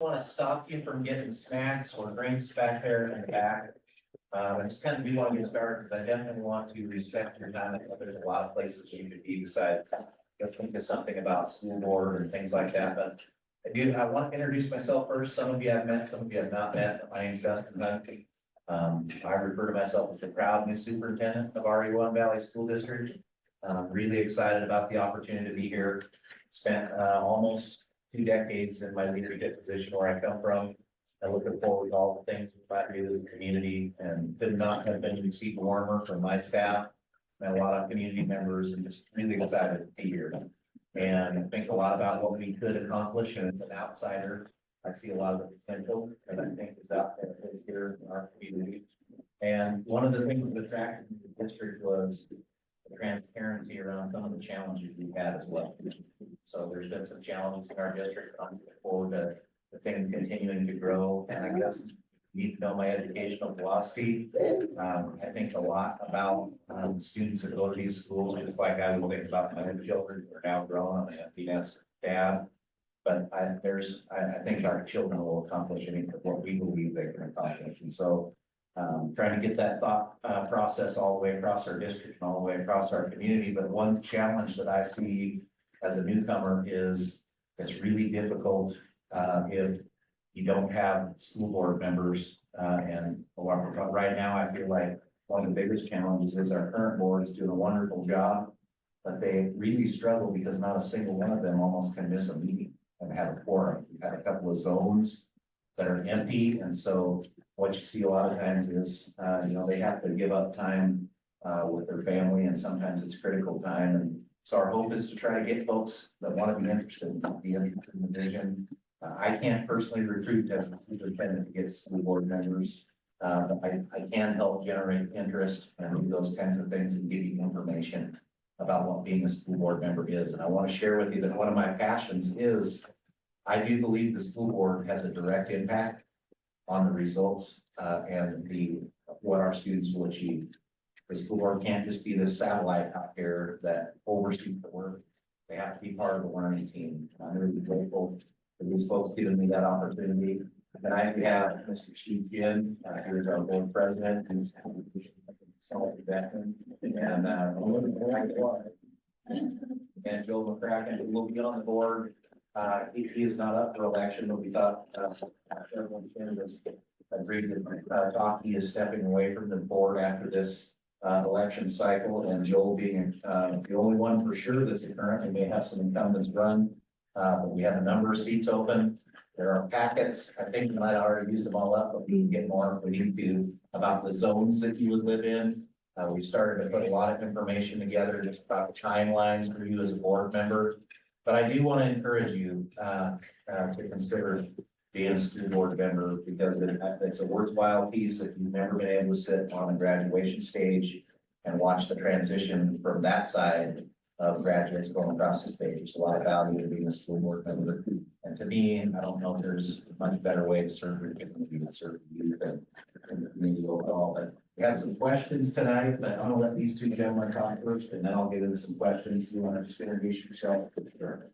want to stop you from getting snacks or drinks back there in the back. I just kind of do want to get started because I definitely want to respect your time. I know there's a lot of places you could be besides think of something about school board and things like that, but I want to introduce myself first. Some of you I've met, some of you I've not met. My name's Dustin Hunt. I refer to myself as the proud new superintendent of RE1 Valley School District. I'm really excited about the opportunity to be here. Spent almost 2 decades in my leadership position where I come from. I look forward to all the things we might do as a community, and could not have been received warmer from my staff and a lot of community members, and just really excited to be here. And think a lot about what we could accomplish, and as an outsider, I see a lot of the potential that I think is out there here in our community. And one of the things that attracted me to the district was the transparency around some of the challenges we've had as well. So there's been some challenges in our district. I'm looking forward to the things continuing to grow. And I guess you need to know my educational philosophy. I think a lot about students that go to these schools, just like I would think about my own children who are now grown. I'm an empty nest dad. But I think our children will accomplish anything what we believe they can accomplish. And so trying to get that thought process all the way across our district and all the way across our community. But one challenge that I see as a newcomer is it's really difficult if you don't have school board members. And right now, I feel like one of the biggest challenges is our current board is doing a wonderful job, but they really struggle because not a single one of them almost can miss a meeting and have a quorum. We've had a couple of zones that are empty, and so what you see a lot of times is, they have to give up time with their family, and sometimes it's critical time. And so our hope is to try to get folks that want to be interested in the vision. I can't personally recruit as a superintendent to get school board members, but I can help generate interest and do those kinds of things and give you information about what being a school board member is. And I want to share with you that one of my passions is I do believe the school board has a direct impact on the results and what our students will achieve. The school board can't just be this satellite out here that oversees the work. They have to be part of the learning team. I'm really grateful for these folks giving me that opportunity. And I have Mr. Steve Ginn, here's our board president, who's solid veteran, and Joe McCracken, who will be on the board. He is not up for election, but we thought everyone was agreed to talk. He is stepping away from the board after this election cycle, and Joel being the only one for sure that's currently may have some incumbents run. But we have a number of seats open. There are packets. I think you might have already used them all up, but we can get more if we need to about the zones that you would live in. We started to put a lot of information together just about the timelines for you as a board member. But I do want to encourage you to consider being a school board member, because it's a worthwhile piece if you've never been able to sit on a graduation stage and watch the transition from that side of graduates going across the stage. There's a lot of value to being a school board member. And to me, I don't know if there's a much better way to serve your community than serve you than the community overall. But we have some questions tonight, but I'm gonna let these two gentlemen talk first, and then I'll get into some questions. You want to just introduce yourself? Sure.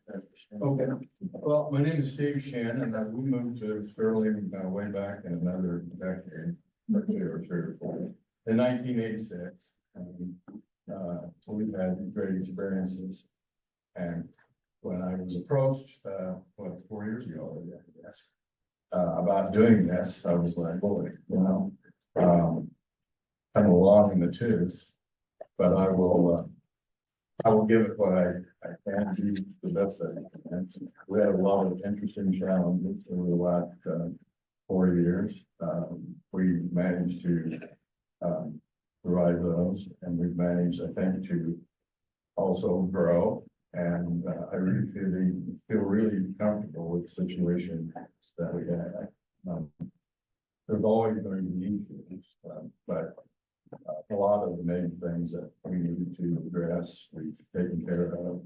Okay. Well, my name is Steve Shannon, and we moved to Sterling way back in another decade, or three or four, in 1986. So we've had great experiences. And when I was approached, 4 years ago, I guess, about doing this, I was like, boy, kind of long in the tooth, but I will give it what I can do the best that I can. We had a lot of interesting challenges over the last 4 years. We managed to provide those, and we've managed, I think, to also grow. And I really feel really comfortable with the situation that we have. There's always going to be issues, but a lot of the main things that we need to address, we've taken care of.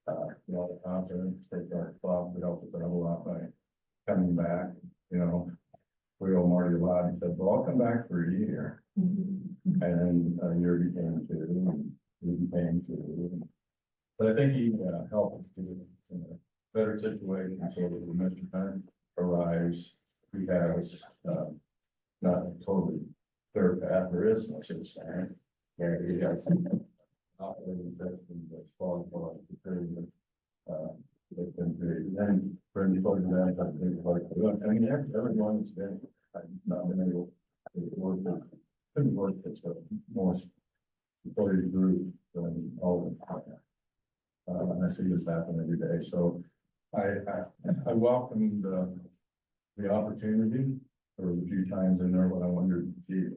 A lot of confidence, take our club to help us out a lot by coming back. We owe Marty a lot. He said, well, I'll come back for a year. And a year became 2, and we became 2. But I think he helped us to get in a better situation so that when Mr. Hunt arrived, has, not a totally clear path, there is no such thing. Yeah, he has some operating section that's qualified to period. They can be, then for any sort of that, I think like, look, I mean, everyone's been, I've not been able to work with, couldn't work with the most employee group than all of them. And I see this happen every day, so I welcomed the opportunity for a few times in there when I wondered, gee,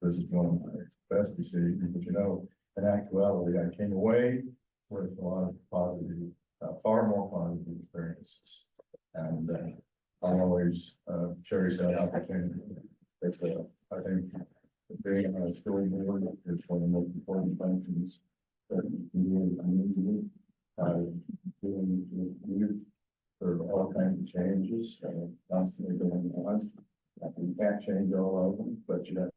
this is one of my best decisions, but you know, in actuality, I came away with a lot of positive, far more positive experiences. And I'll always cherish that opportunity. It's I think being on a school board is one of the most important functions that you can do in the community. Dealing with youth for all kinds of changes, constantly going on. You can't change all of them, but you have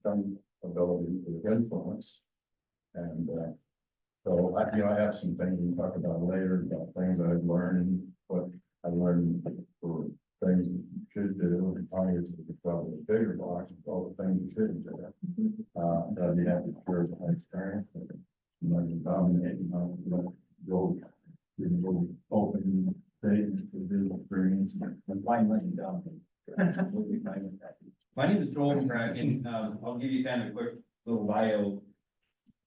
some ability to influence. And so I have some things we can talk about later, about things I've learned, what I learned for things you should do, and obviously it's probably a bigger box of all the things you shouldn't do. I'd be happy to share my experience. Dominating on go open things to do experience and finally dominate. My name is Joel McCracken. I'll give you kind of a quick little bio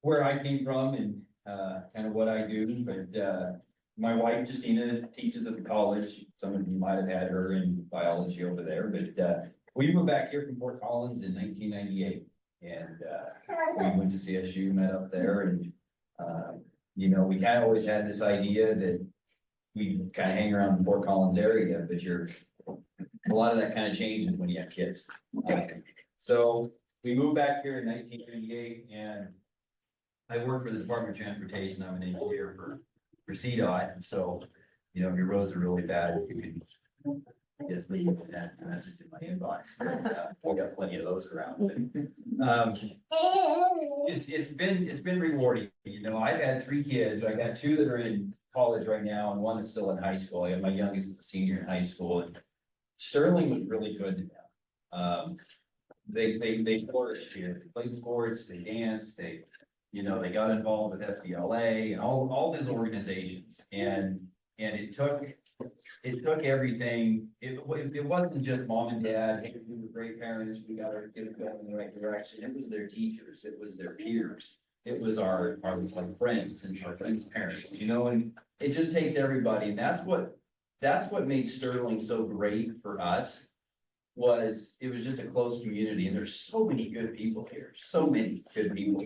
where I came from and kind of what I do. But my wife Justina teaches at the college. Some of you might have had her in biology over there. But we moved back here from Fort Collins in 1998, and we went to CSU, met up there, and you know, we kind of always had this idea that we kind of hang around the Fort Collins area, but a lot of that kind of changes when you have kids. So we moved back here in 1998, and I work for the Department of Transportation. I'm an engineer for CDOT. So, you know, if your roads are really bad, you can just leave that message in my inbox. We've got plenty of those around. It's been rewarding. You know, I've had 3 kids. I got 2 that are in college right now, and 1 that's still in high school. I have my youngest is a senior in high school, and Sterling was really good to them. They flourished here. They played sports, they danced, they got involved with FBLA and all these organizations, and it took everything. It wasn't just mom and dad, hey, we were great parents, we got our kids going in the right direction. It was their teachers, it was their peers, it was our friends and our friends' parents, you know, and it just takes everybody. And that's what made Sterling so great for us. It was just a close community, and there's so many good people here, so many good people.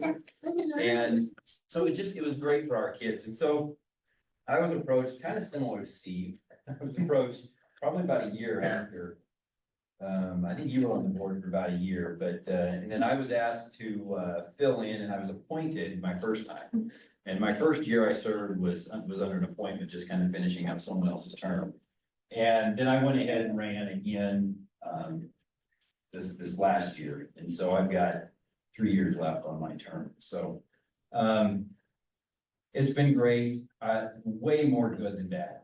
And so it was great for our kids. And so I was approached kind of similar to Steve. I was approached probably about a year after. I think you were on the board for about a year, but and then I was asked to fill in, and I was appointed my first time. And my first year I served was under an appointment, just kind of finishing up someone else's term. And then I went ahead and ran again this last year, and so I've got 3 years left on my term. So it's been great, way more good than bad.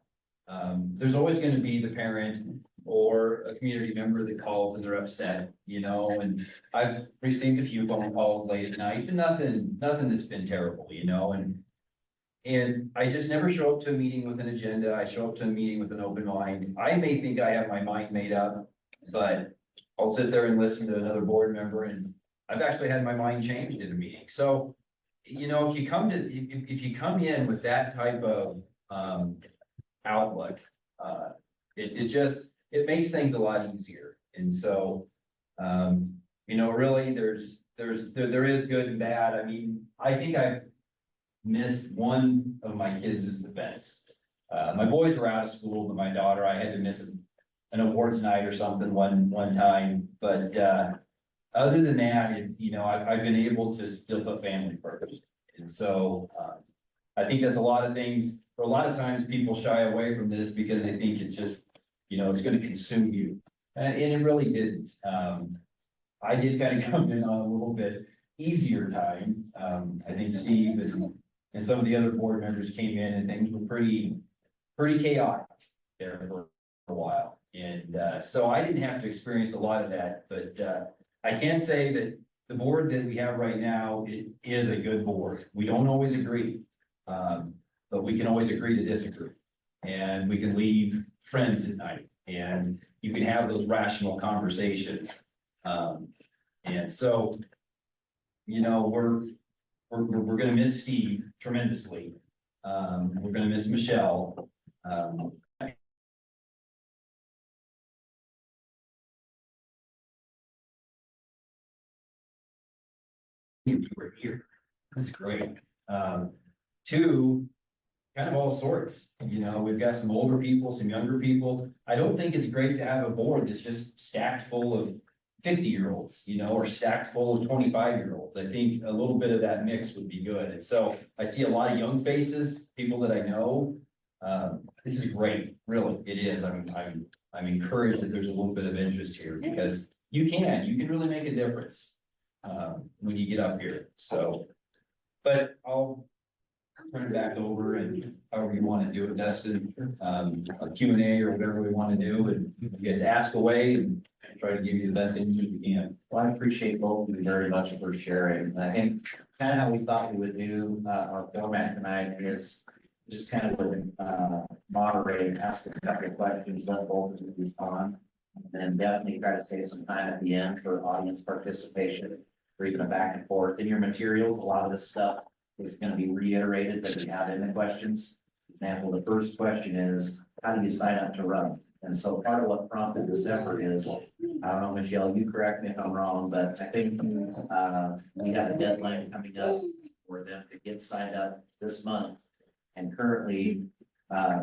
There's always going to be the parent or a community member that calls and they're upset, you know, and I've received a few phone calls late at night, but nothing that's been terrible, you know, and I just never show up to a meeting with an agenda. I show up to a meeting with an open mind. I may think I have my mind made up, but I'll sit there and listen to another board member, and I've actually had my mind changed in a meeting. So, you know, if you come in with that type of outlook, it makes things a lot easier. And so, you know, really there is good and bad. I mean, I think I've missed one of my kids' events. My boys were out of school, but my daughter, I had to miss an awards night or something one time. But other than that, you know, I've been able to still put family first. And so I think that's a lot of things. For a lot of times people shy away from this because they think it's just, you know, it's going to consume you. And it really didn't. I did kind of come in on a little bit easier time. I think Steve and some of the other board members came in, and things were pretty chaotic there for a while. And so I didn't have to experience a lot of that, but, I can say that the board that we have right now, it is a good board. We don't always agree. But we can always agree to disagree. And we can leave friends at night and you can have those rational conversations. And so, you know, we're gonna miss Steve tremendously. We're gonna miss Michelle. We're here. This is great. Two, kind of all sorts, you know, we've got some older people, some younger people. I don't think it's great to have a board that's just stacked full of 50-year-olds, you know, or stacked full of 25-year-olds. I think a little bit of that mix would be good. And so I see a lot of young faces, people that I know. This is great, really, it is. I'm encouraged that there's a little bit of interest here because you can really make a difference when you get up here. So, but I'll turn it back over and however you want to do it, Dustin, a Q&A or whatever we want to do, and you guys ask away and try to give you the best answers we can. Well, I appreciate both of you very much for sharing. I think kind of how we thought we would do our format tonight is just kind of moderate, ask a couple of questions, let both of you respond. And then definitely try to save some time at the end for audience participation, or even a back and forth. In your materials, a lot of this stuff is going to be reiterated that we have in the questions. For example, the first question is, how do you sign up to run? And so part of what prompted this effort is, I don't know, Michelle, you correct me if I'm wrong, but I think we have a deadline coming up for them to get signed up this month. And currently,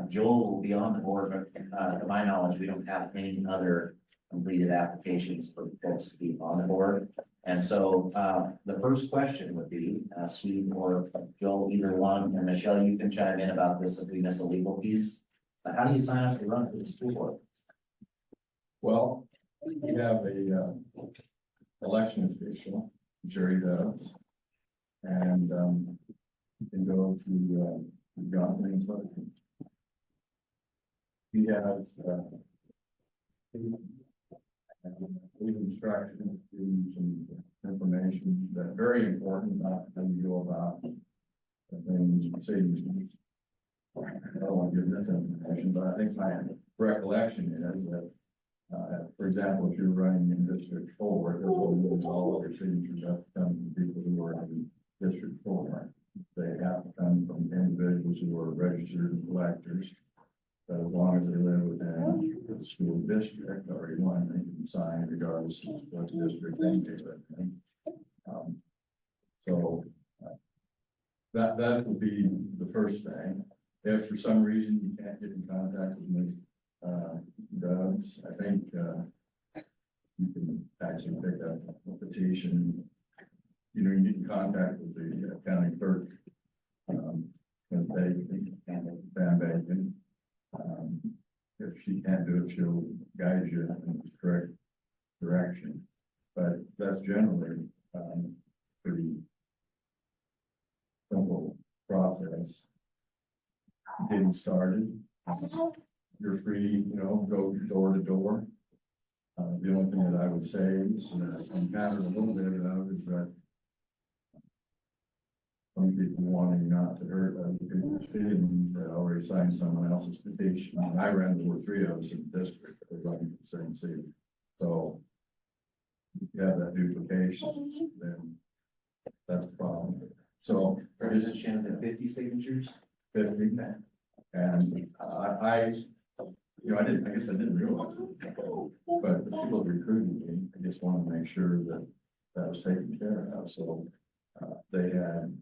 Joel will be on the board, but to my knowledge, we don't have any other completed applications for folks to be on the board. And so the first question would be, Steve or Joel, either one, and Michelle, you can chime in about this if we miss a legal piece. But how do you sign up to run for the school board? Well, we have a election official, Jerry Dobbs. And you can go to John's website. He has instructions, some information that very important, not how you go about the things, cities. I don't want to give this information, but I think my recollection is that, for example, if you're running in District 4, there's all of your signatures have to come from people who are in District 4. They have to come from individuals who are registered electors. But as long as they live within the school district, or one, they can sign regardless of what district they live in. So that would be the first thing. If for some reason you can't get in contact with Ms. Dobbs, I think you can actually pick up a petition. You know, you get in contact with the county clerk, Van Bacon. If she can't do it, she'll guide you in the correct direction. But that's generally pretty simple process. Getting started, you're free, you know, go door to door. The only thing that I would say is that I encountered a little bit of is that some people wanting not to hurt other people's feelings that already signed someone else's petition. And I ran, there were 3 of us in the district that were running the same city. So if you have that duplication, then that's a problem. So There's a chance at 50 signatures. 50. And I guess I didn't realize it, but the people recruiting me, I just wanted to make sure that that was taken care of. So they had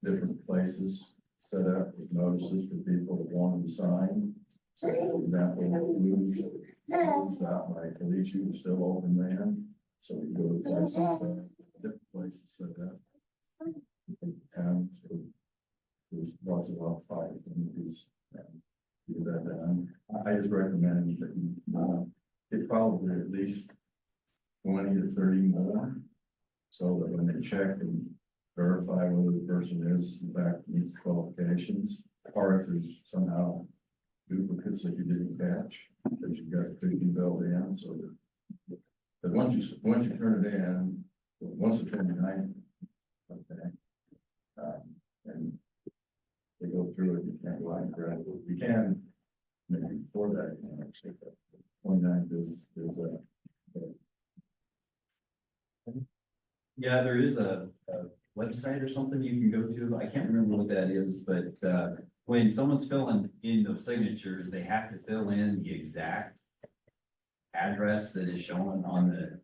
different places set up with notices for people that wanted to sign. So for example, moves out like Alicia was still open then. So we go to places, different places set up. And so there's lots of opportunities. Get that done. I just recommend that you get probably at least 20 to 30 more, so that when they check and verify whether the person is in fact meets the qualifications, or if there's somehow duplicates that you didn't catch, because you've got so you can build in, so that. But once you turn it in, once it's in the night, okay. And they go through it, you can't line grab, you can, maybe before that, you can actually, but 29th is, Yeah, there is a website or something you can go to. I can't remember what that is, but when someone's filling in those signatures, they have to fill in the exact address that is shown on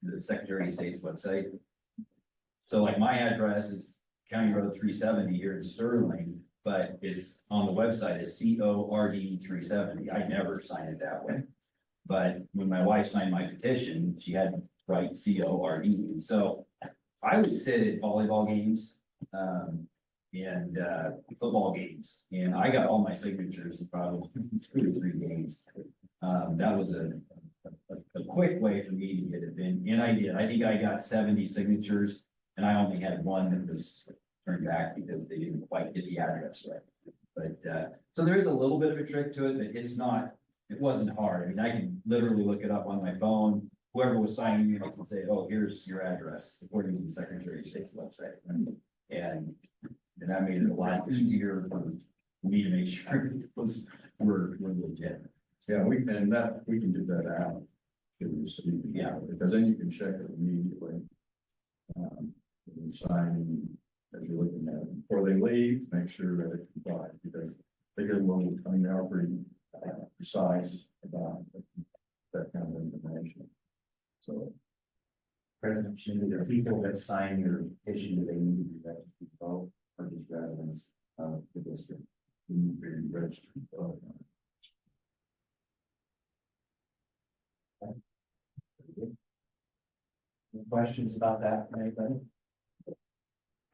the Secretary of State's website. So like my address is County Road 370 here in Sterling, but it's on the website is CORD 370. I never sign it that way. But when my wife signed my petition, she had to write CORD. And so I would sit at volleyball games, and football games, and I got all my signatures in probably 2 or 3 games. That was a quick way for me to get it in, and I did. I think I got 70 signatures, and I only had one that was turned back because they didn't quite get the address right. But so there's a little bit of a trick to it, but it wasn't hard. I mean, I can literally look it up on my phone. Whoever was signing me, I can say, oh, here's your address, according to the Secretary of State's website. And that made it a lot easier for me to make sure we're legit. yeah, we can do that out. Yeah. Because then you can check it immediately. You sign as you're looking at it, before they leave, make sure that it complies, because they get a little, I mean, they're pretty precise about that kind of information. So. President Shindy, there are people that sign your petition, do they need to be registered to vote, or just residents of the district? Very registered. Any questions about that from anybody?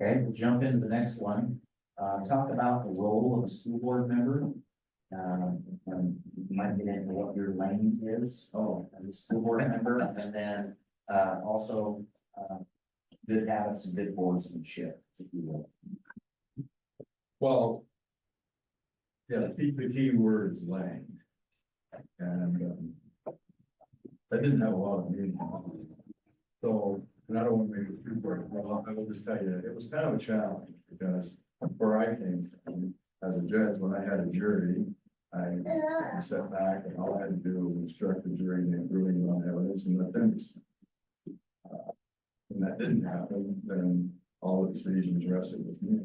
Okay, we'll jump into the next one. Talk about the role of a school board member. And you might get into what your lane is, as a school board member, and then, also, good habits and good boardsmanship, if you will. Well, yeah, the key word is lane. And I didn't have a lot of meetings. So, and I don't want to make it too short, well, I will just tell you, it was kind of a challenge, because where I came from, as a judge, when I had a jury, I sat back and all I had to do was instruct the jury and ruling on evidence and let them decide. When that didn't happen, then all the decisions rested with me.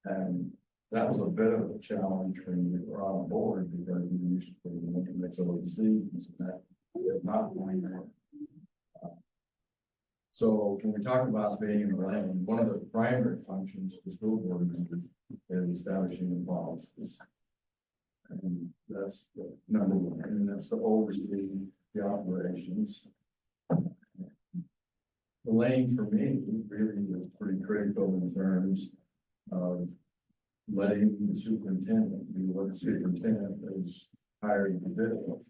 And that was a bit of a challenge when we were on board, because we used to make some of the decisions, and that is not going to happen. So when we talk about being in the lane, one of the primary functions of the school board members is establishing the policies. And that's the number one, and that's to oversee the operations. The lane for me really is pretty critical in terms of letting the superintendent do what the superintendent is hired to do,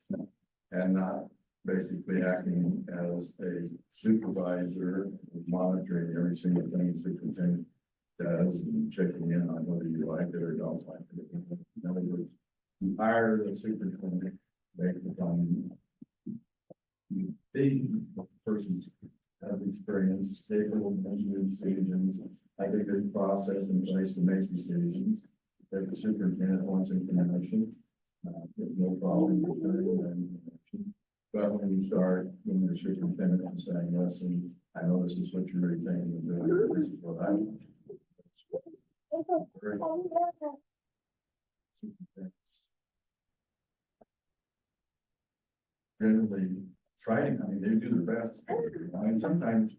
and not basically acting as a supervisor, monitoring every single thing the superintendent does and checking in on whether you like it or don't like it. In other words, you hire the superintendent based upon the person has experience, capable of making decisions, have a good process in place to make decisions. If the superintendent wants information, there's no problem with that information. But when you start, when you're superintendent and saying, listen, I know this is what you're really thinking of doing, this is what I want. Generally trying, I mean, they do their best. I mean, sometimes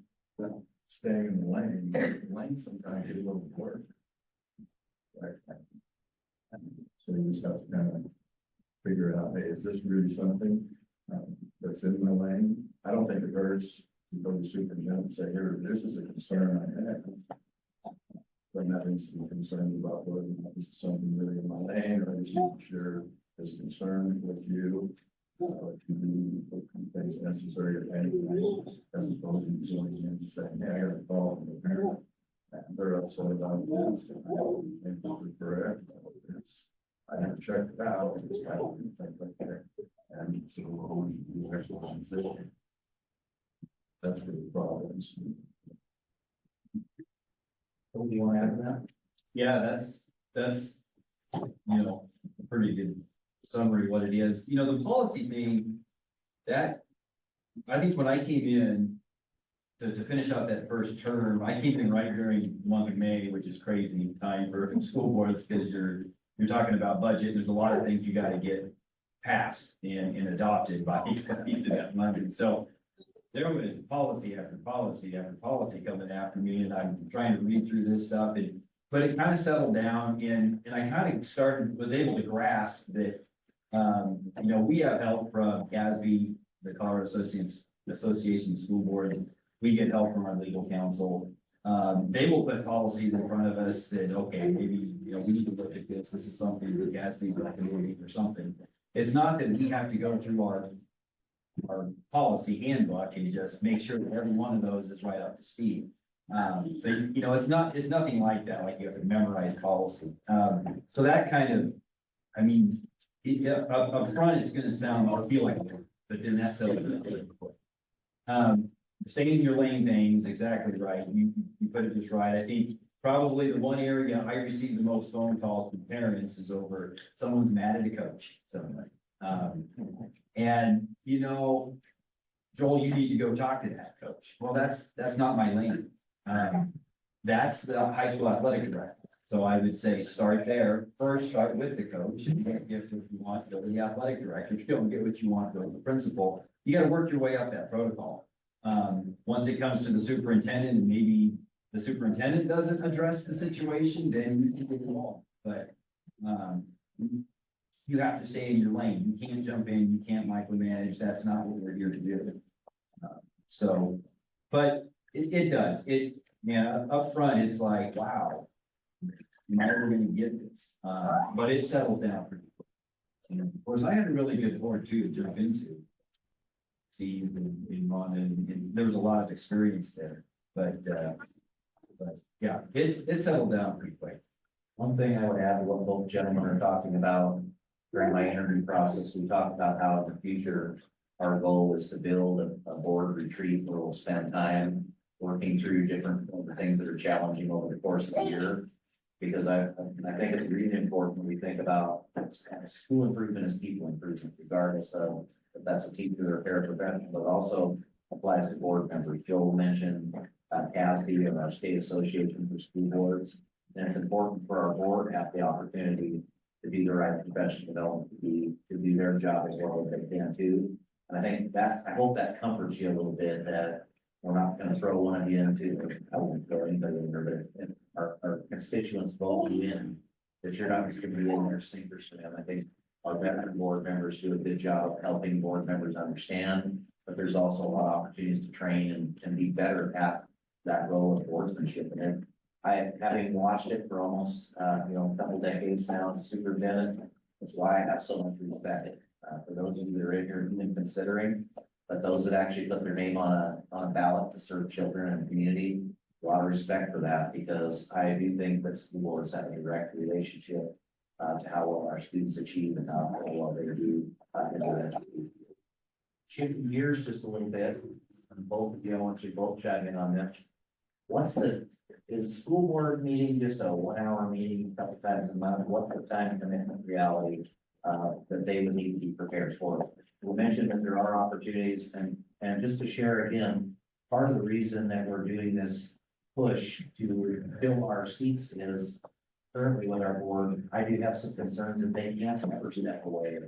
staying in the lane sometimes is a little work. Right. So you just have to kind of figure out, hey, is this really something that's in my lane? I don't think it hurts to go to the superintendent and say, here, this is a concern I have. But nothing to be concerned about whether this is something really in my lane, or is it sure is concerned with you. To do the things necessary to anything, as opposed to going in and saying, yeah, I got a call from the parent. And they're upset about this, and I don't think they're correct. I haven't checked it out, it's kind of things like that. That's where the problem is. What do you want to add to that? Yeah, that's, a pretty good summary of what it is. The policy thing, that, I think when I came in to finish out that first term, I came in right during the month of May, which is crazy time for school boards, because you're talking about budget. There's a lot of things you gotta get passed and adopted by that month. So there was policy after policy after policy coming after me, and I'm trying to read through this stuff, but it kind of settled down, and I kind of was able to grasp that, we have help from CASB, the Colorado Association of School Boards. We get help from our legal counsel. They will put policies in front of us that, okay, maybe, we need to look at this. This is something that CASB recommending or something. It's not that we have to go through our policy handbook and just make sure that every one of those is right up to speed. So, it's nothing like that, like you have to memorize policy. So that kind of, up front, it's gonna sound, I'll feel like, but then that's staying in your lane thing is exactly right. You put it just right. I think probably the one area I receive the most phone calls from parents is over someone's mad at a coach somewhere. And Joel, you need to go talk to that coach. Well, that's not my lane. That's the high school athletic director. So I would say start there. First, start with the coach. If you want, go to the athletic director. If you don't get what you want, go to the principal. You got to work your way up that protocol. Once it comes to the superintendent, and maybe the superintendent doesn't address the situation, then you can get involved. But you have to stay in your lane. You can't jump in. You can't micromanage. That's not what we're here to do. But it does. Up front, it's like, wow, we're going to get this. But it settles down pretty quick. Of course, I had a really good board too to jump into. Steve and Ron, and there was a lot of experience there. But yeah, it settled down pretty quick. One thing I would add to what both gentlemen are talking about during my interview process, we talked about how in the future, our goal is to build a board retreat where we'll spend time working through different things that are challenging over the course of the year. Because I think it's really important when we think about school improvement as people improvement, regardless of if that's a teacher or paraprofessional, but also applies to board members. Joel mentioned CASB and our state association for school boards. And it's important for our board to have the opportunity to do the right professional development, to do their job as well as they can too. And I hope that comforts you a little bit, that we're not going to throw one of you into, I won't throw anybody in there, but our constituents vote you in, that you're not just going to be in there sinkers for them. I think our veteran board members do a good job of helping board members understand, but there's also a lot of opportunities to train and be better at that role of boardsmanship. And having watched it for almost, a couple decades now as a superintendent, that's why I have so much respect for those of you that are in here even considering, but those that actually put their name on a ballot to serve children and community, a lot of respect for that, because I do think that school boards have a direct relationship to how well our students achieve and how well they do in their education. Shifting gears just a little bit, and both of you, I want you to both chime in on this. Is school board meeting just a 1 hour meeting a couple times a month? What's the time commitment reality that they would need to be prepared for? We mentioned that there are opportunities, and just to share again, part of the reason that we're doing this push to fill our seats is currently with our board, I do have some concerns that they can't ever step away.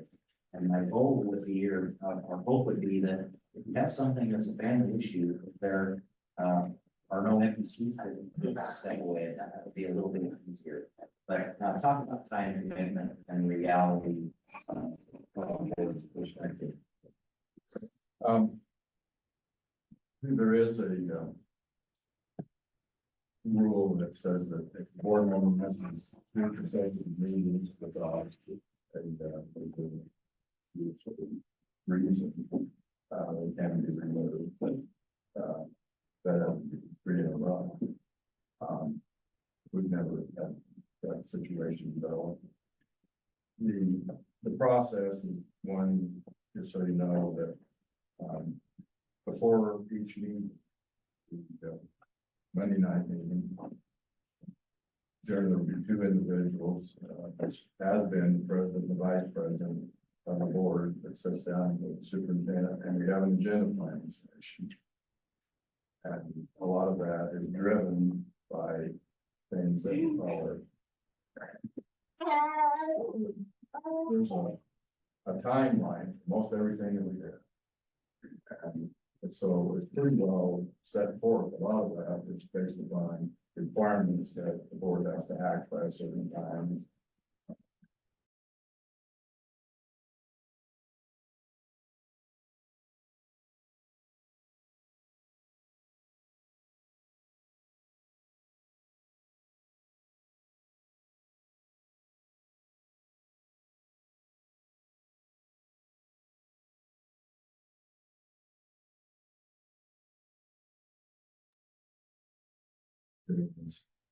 And my goal would be, or our hope would be, that if you have something that's a family issue, if there are no empty seats that you can step away, that would be a little bit easier. But talk about time commitment and reality. Perspective. There is a rule that says that if a board member misses 3 consecutive meetings without reason, they can be removed. But that 3 in a row. We've never had that situation develop. The process is one is just so you know that, before each meeting, the Monday night meeting, generally there will be two individuals, which has been the president and the vice president of the board that sits down with the superintendent, and we have an agenda planning session. And a lot of that is driven by things that are, there's a timeline for most everything that we do. And so it's pretty well set forth. A lot of that is based upon requirements that the board has to act by a certain time.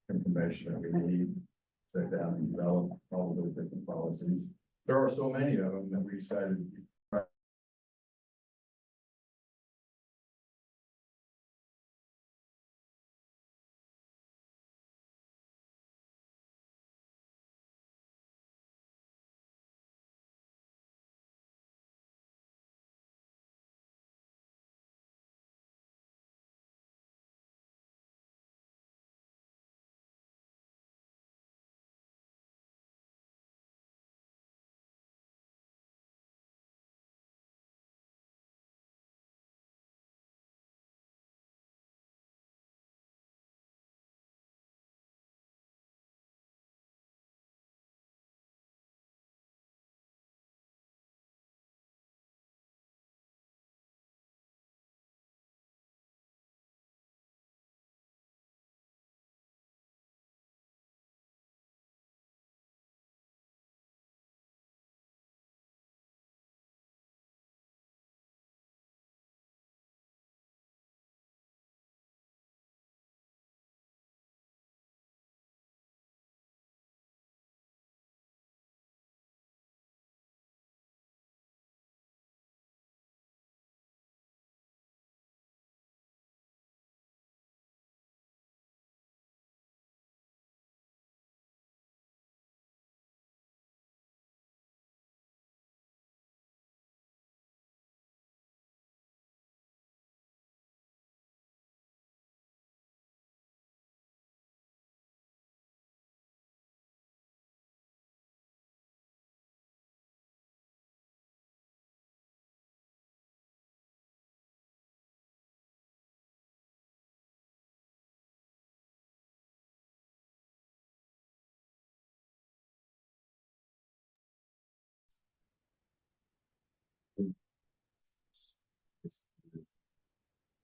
Information that we need, sit down and develop all of those different policies. There are so many of them that we decided.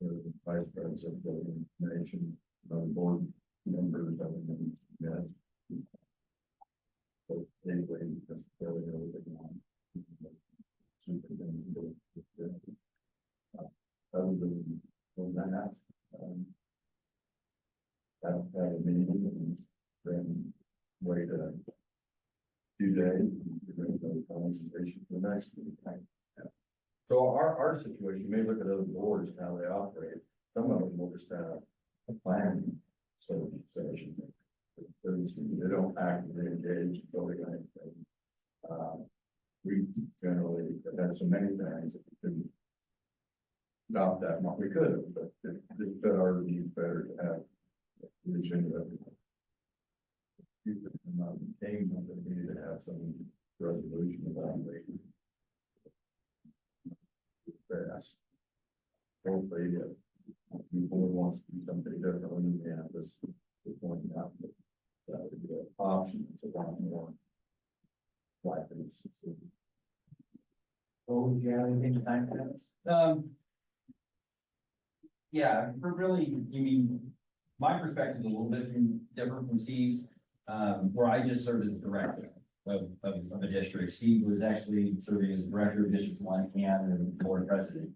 The vice president of the nation, the board members of the yes. So anyway, necessarily everything on. Other than that, I don't have a meeting and then wait a few days. We're going to go to conversation for the next meeting. So our situation, you may look at other boards, how they operate. Some of them will just have a plan, so session. They don't actively engage in building anything. We generally have had so many things that we couldn't. Not that much, we could have, but it's better, our needs better to have the agenda. Came that we need to have some resolution about it. Fast. Hopefully, people wants to do something different on the campus. Pointing out that would be an option to want more. Life is. Oh, do you have anything to time for this? Yeah, for really, you mean, my perspective is a little bit different from Steve's, where I just served as director of a district. Steve was actually serving as director of District 1 and board president.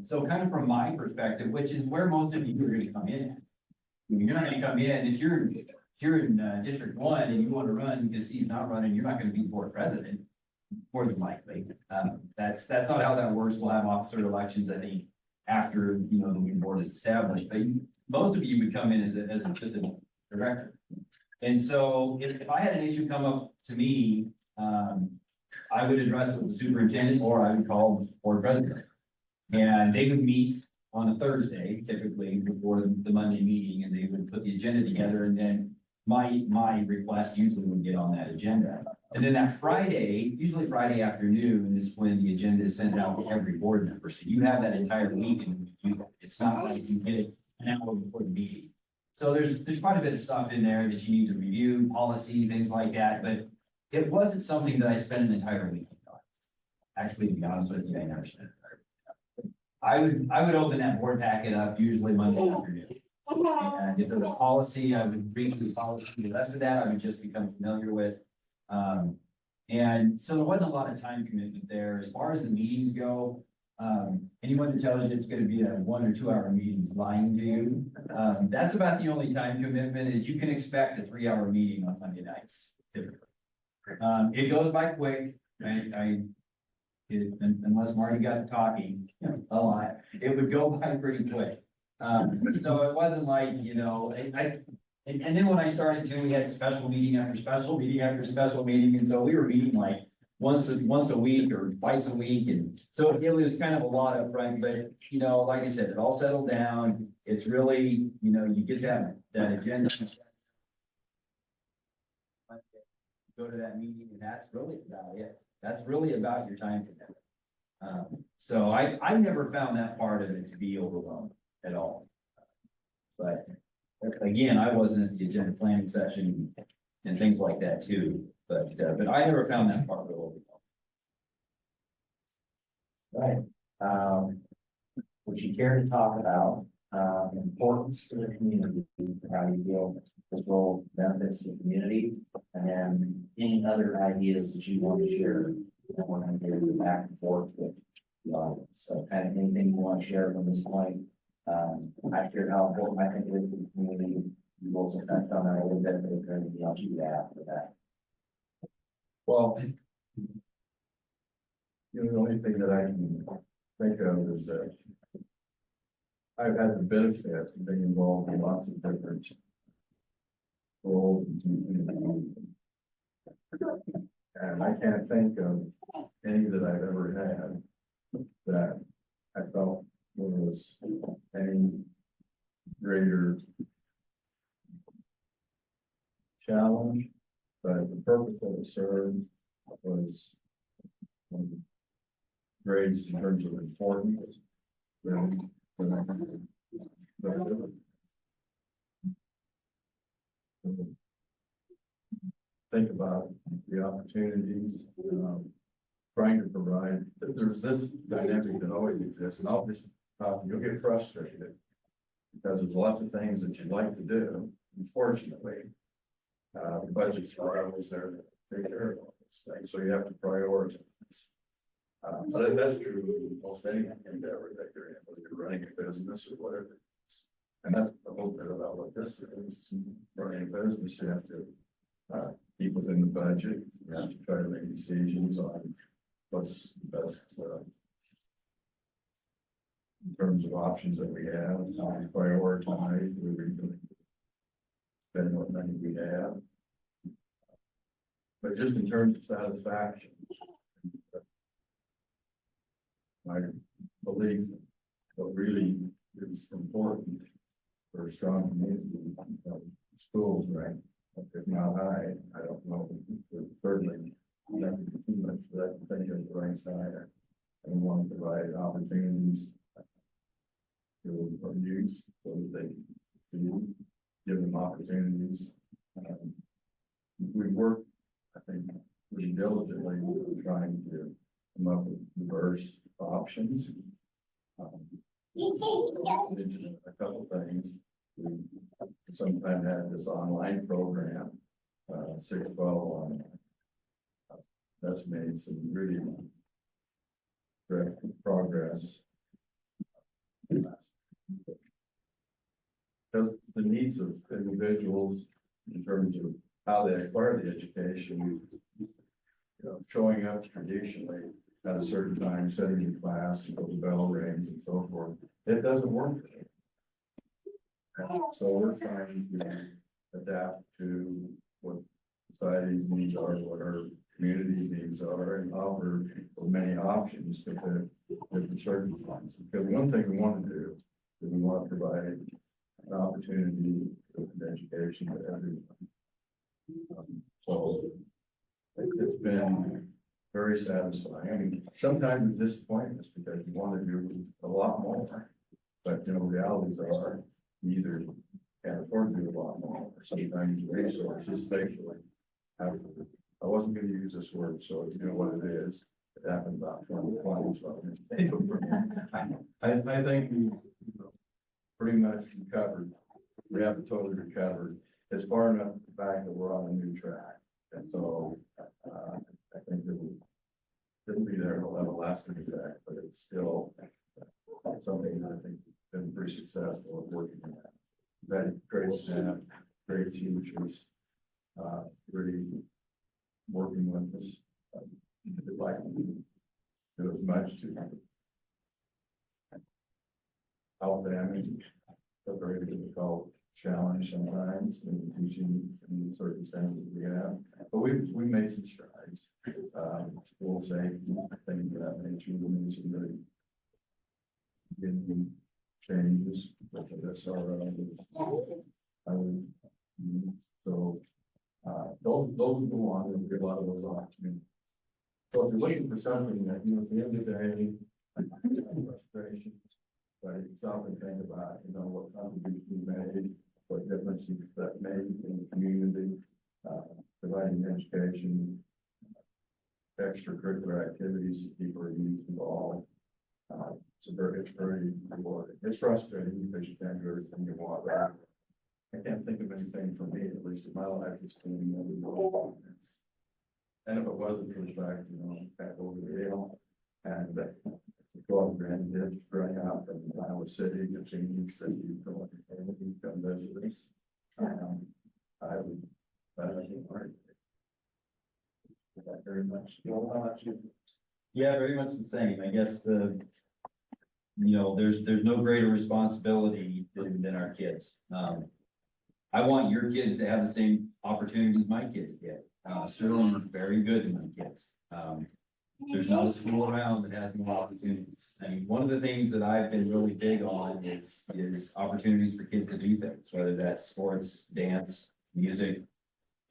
So kind of from my perspective, which is where most of you are going to come in. You're not going to come in, if you're in District 1 and you want to run because Steve's not running, you're not going to be board president. more than likely. That's not how that works. We'll have officer elections, I think, after, the new board is established, but most of you would come in as an assistant director. And so if I had an issue come up to me, I would address it with the superintendent, or I would call the board president. And they would meet on a Thursday, typically before the Monday meeting, and they would put the agenda together, and then my request usually would get on that agenda. And then that Friday, usually Friday afternoon, is when the agenda is sent out to every board member. So you have that entire week, and it's not like you get it an hour before the meeting. So there's quite a bit of stuff in there that you need to review, policy, things like that, but it wasn't something that I spent an entire week on. Actually, to be honest with you, I never spent it. I would open that board packet up usually Monday afternoon. And if there was policy, I would read through the policy. The rest of that, I would just become familiar with. And so there wasn't a lot of time commitment there. As far as the meetings go, anyone that tells you it's going to be a 1 or 2 hour meeting is lying to you. That's about the only time commitment is you can expect a 3 hour meeting on Monday nights, typically. It goes by quick. Unless Marty got to talking a lot, it would go by pretty quick. So it wasn't like, and then when I started to, we had special meeting after special meeting after special meeting. And so we were meeting like once a week or twice a week. And so it was kind of a lot up front, but like I said, it all settled down. It's really, you get that agenda. Go to that meeting, and that's really about it. That's really about your time commitment. So I never found that part of it to be overwhelming at all. But again, I wasn't at the agenda planning session and things like that too. But I never found that part real overwhelming. Right. Would you care to talk about, importance to the community, how you feel this role benefits the community, and then any other ideas that you want to share? That we're going to do back and forth with the audience. So kind of anything you want to share from this point. I shared how important I think it is to the community. You also touched on that a little bit, but is there anything else you would add for that? Well, the only thing that I can think of is that I've had the benefit of being involved in lots of different roles. And I can't think of any that I've ever had that I felt was any greater challenge, but the purpose that it served was great in terms of importance. Think about the opportunities, trying to provide, there's this dynamic that always exists, and I'll just, you'll get frustrated because there's lots of things that you'd like to do. Unfortunately, the budget's not always there to take care of all these things, so you have to prioritize. But that's true of most any endeavor that you're in, whether you're running a business or whatever it is. And that's a little bit about what this is. Running a business, you have to keep within the budget. You have to try to make decisions on what's best in terms of options that we have, prioritize, we really spend what money we have. But just in terms of satisfaction, I believe what really is important for a strong community, schools, right? If not high, I don't know, certainly not too much for that thing on the right side. I want to provide opportunities for youth so that they can give them opportunities. We work, I think, pretty diligently trying to come up with diverse options. Mentioned a couple things. We sometimes have this online program, 612 on. That's made some really great progress. Because the needs of individuals in terms of how they acquire the education showing up traditionally at a certain time, setting your class, and the bell rings and so forth, it doesn't work. And so we're trying to adapt to what society's needs are, what our community needs are, and offer as many options to the different circumstances. Because one thing we want to do is we want to provide an opportunity for an education to everyone. So it's been very satisfying. I mean, sometimes it's disappointment because you want to do a lot more. But, realities are you either can't afford to do a lot more, or sometimes resources, especially. I wasn't gonna use this word, so you know what it is. It happened about 2020, so I think we pretty much recovered. We haven't totally recovered. It's far enough back that we're on a new track. And so, I think it'll be there, it'll have a lasting effect, but it's still something that I think has been pretty successful at working on that. That great staff, great teachers, really working with us. I'd like to do as much to help them in a very difficult challenge sometimes in teaching in the circumstances we have. But we made some strides. School safety, things of that nature, we made some really good changes. But that's all right. So those will go on, and we'll get a lot of those opportunities. So if you're looking for something that, at the end of the day, frustration, but you stop and think about, what contributions you made, what differences that made in the community, providing education, extracurricular activities to keep our youth involved. It's very rewarding. It's frustrating because you can't do everything you want. I can't think of anything for me, at least in my life, that's going to be able to go. And if it wasn't for the fact, back over the hill and 12 grandkids growing up in Iowa City, the Phoenix, that you come visit us, I would, that very much. How much you? Yeah, very much the same. I guess there's no greater responsibility than our kids. I want your kids to have the same opportunities my kids get. Sterling is very good in my kids. There's not a school around that has more opportunities. I mean, one of the things that I've been really big on is opportunities for kids to do things, whether that's sports, dance, music,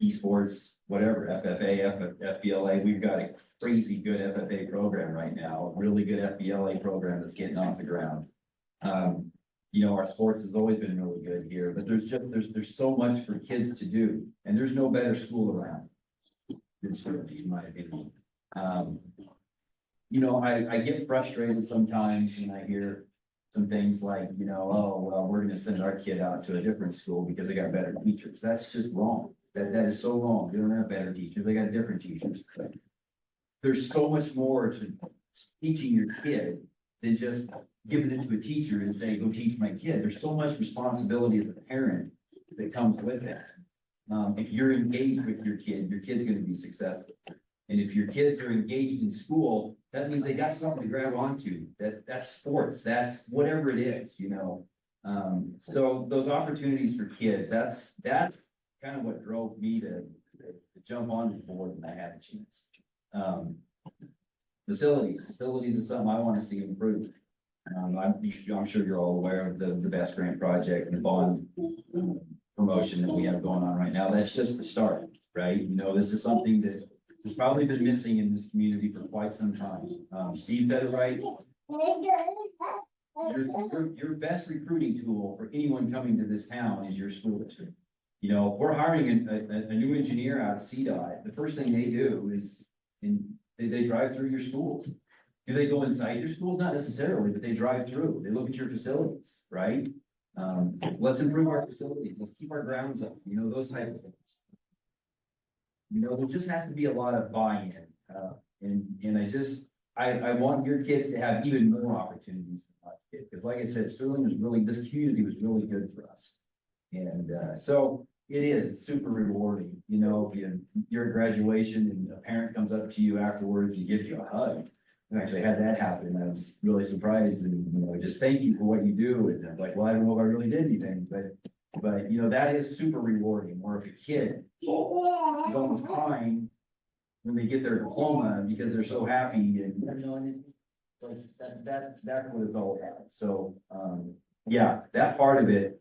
esports, whatever, FFA, FBLA. We've got a crazy good FFA program right now, a really good FBLA program that's getting off the ground. Our sports has always been really good here, but there's so much for kids to do, and there's no better school around than Sterling, in my opinion. I get frustrated sometimes when I hear some things like, oh, well, we're gonna send our kid out to a different school because they got better teachers. That's just wrong. That is so wrong. They don't have better teachers. They got different teachers. There's so much more to teaching your kid than just giving it to a teacher and saying, go teach my kid. There's so much responsibility as a parent that comes with that. If you're engaged with your kid's gonna be successful. And if your kids are engaged in school, that means they got something to grab onto. That's sports, that's whatever it is, So those opportunities for kids, that's kind of what drove me to jump on the board when I had a chance. Facilities is something I want to see improved. I'm sure you're all aware of the Best Grant Project and the bond promotion that we have going on right now. That's just the start, right? This is something that has probably been missing in this community for quite some time. Steve said it right. Your best recruiting tool for anyone coming to this town is your school district. If we're hiring a new engineer out of CDOT, the first thing they do is they drive through your schools. Do they go inside your schools? Not necessarily, but they drive through. They look at your facilities, right? Let's improve our facilities. Let's keep our grounds up, those type of things. There just has to be a lot of buy-in. And I want your kids to have even more opportunities than my kid. Because like I said, this community was really good for us. And so It is, it's super rewarding, you know, if you're at graduation and a parent comes up to you afterwards and gives you a hug. I actually had that happen, I was really surprised and, you know, just thank you for what you do, and I'm like, well, I don't know if I really did anything, but, you know, that is super rewarding, or if a kid is almost crying when they get their diploma because they're so happy and, you know, and it's like, that's what it's all about, so, yeah, that part of it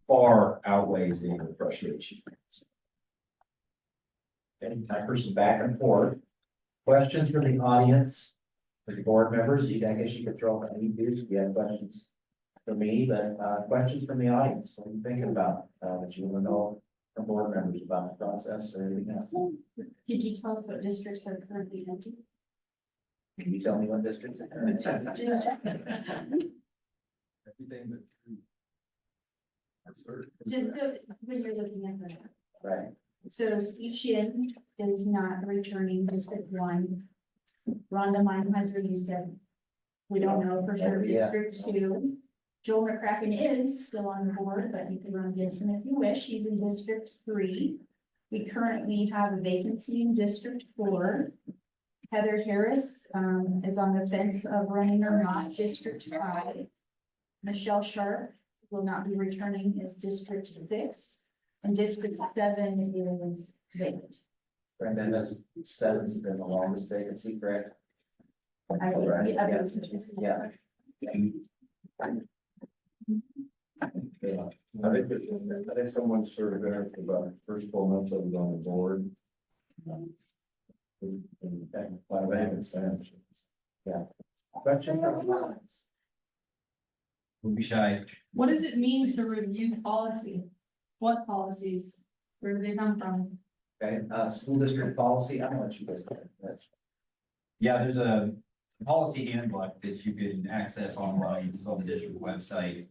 far outweighs the frustration. Okay, time for some back and forth. Questions from the audience, for the board members, I guess you could throw up any views if you have questions for me, but, questions from the audience, what are you thinking about, that you want to know from board members about the process or anything else? Could you tell us what districts are currently empty? Can you tell me what districts are currently? Just checking. Everything but. Just so, when you're looking at that. Right, So Skeet is not returning District 1. Rhonda Meinheiser, you said, we don't know for sure, Yeah. District 2. Joel McCracken is still on the board, but you can run against him if you wish, he's in District 3. We currently have a vacancy in District 4. Heather Harris, is on the fence of running or not, District 5. Michelle Sharp will not be returning as District 6, and District 7 is vacant. Brendan, has seven's been the longest vacancy, correct? I would, Right, I yeah. would- Yeah, I think someone sort of there for about the first 4 months I was on the board. I haven't said. Question from the audience. Don't be shy. What does it mean to review policy? What policies? Where do they come from? Okay, school district policy, I'm gonna let you guys. Yeah, there's a policy handbook that you can access online, it's on the district website.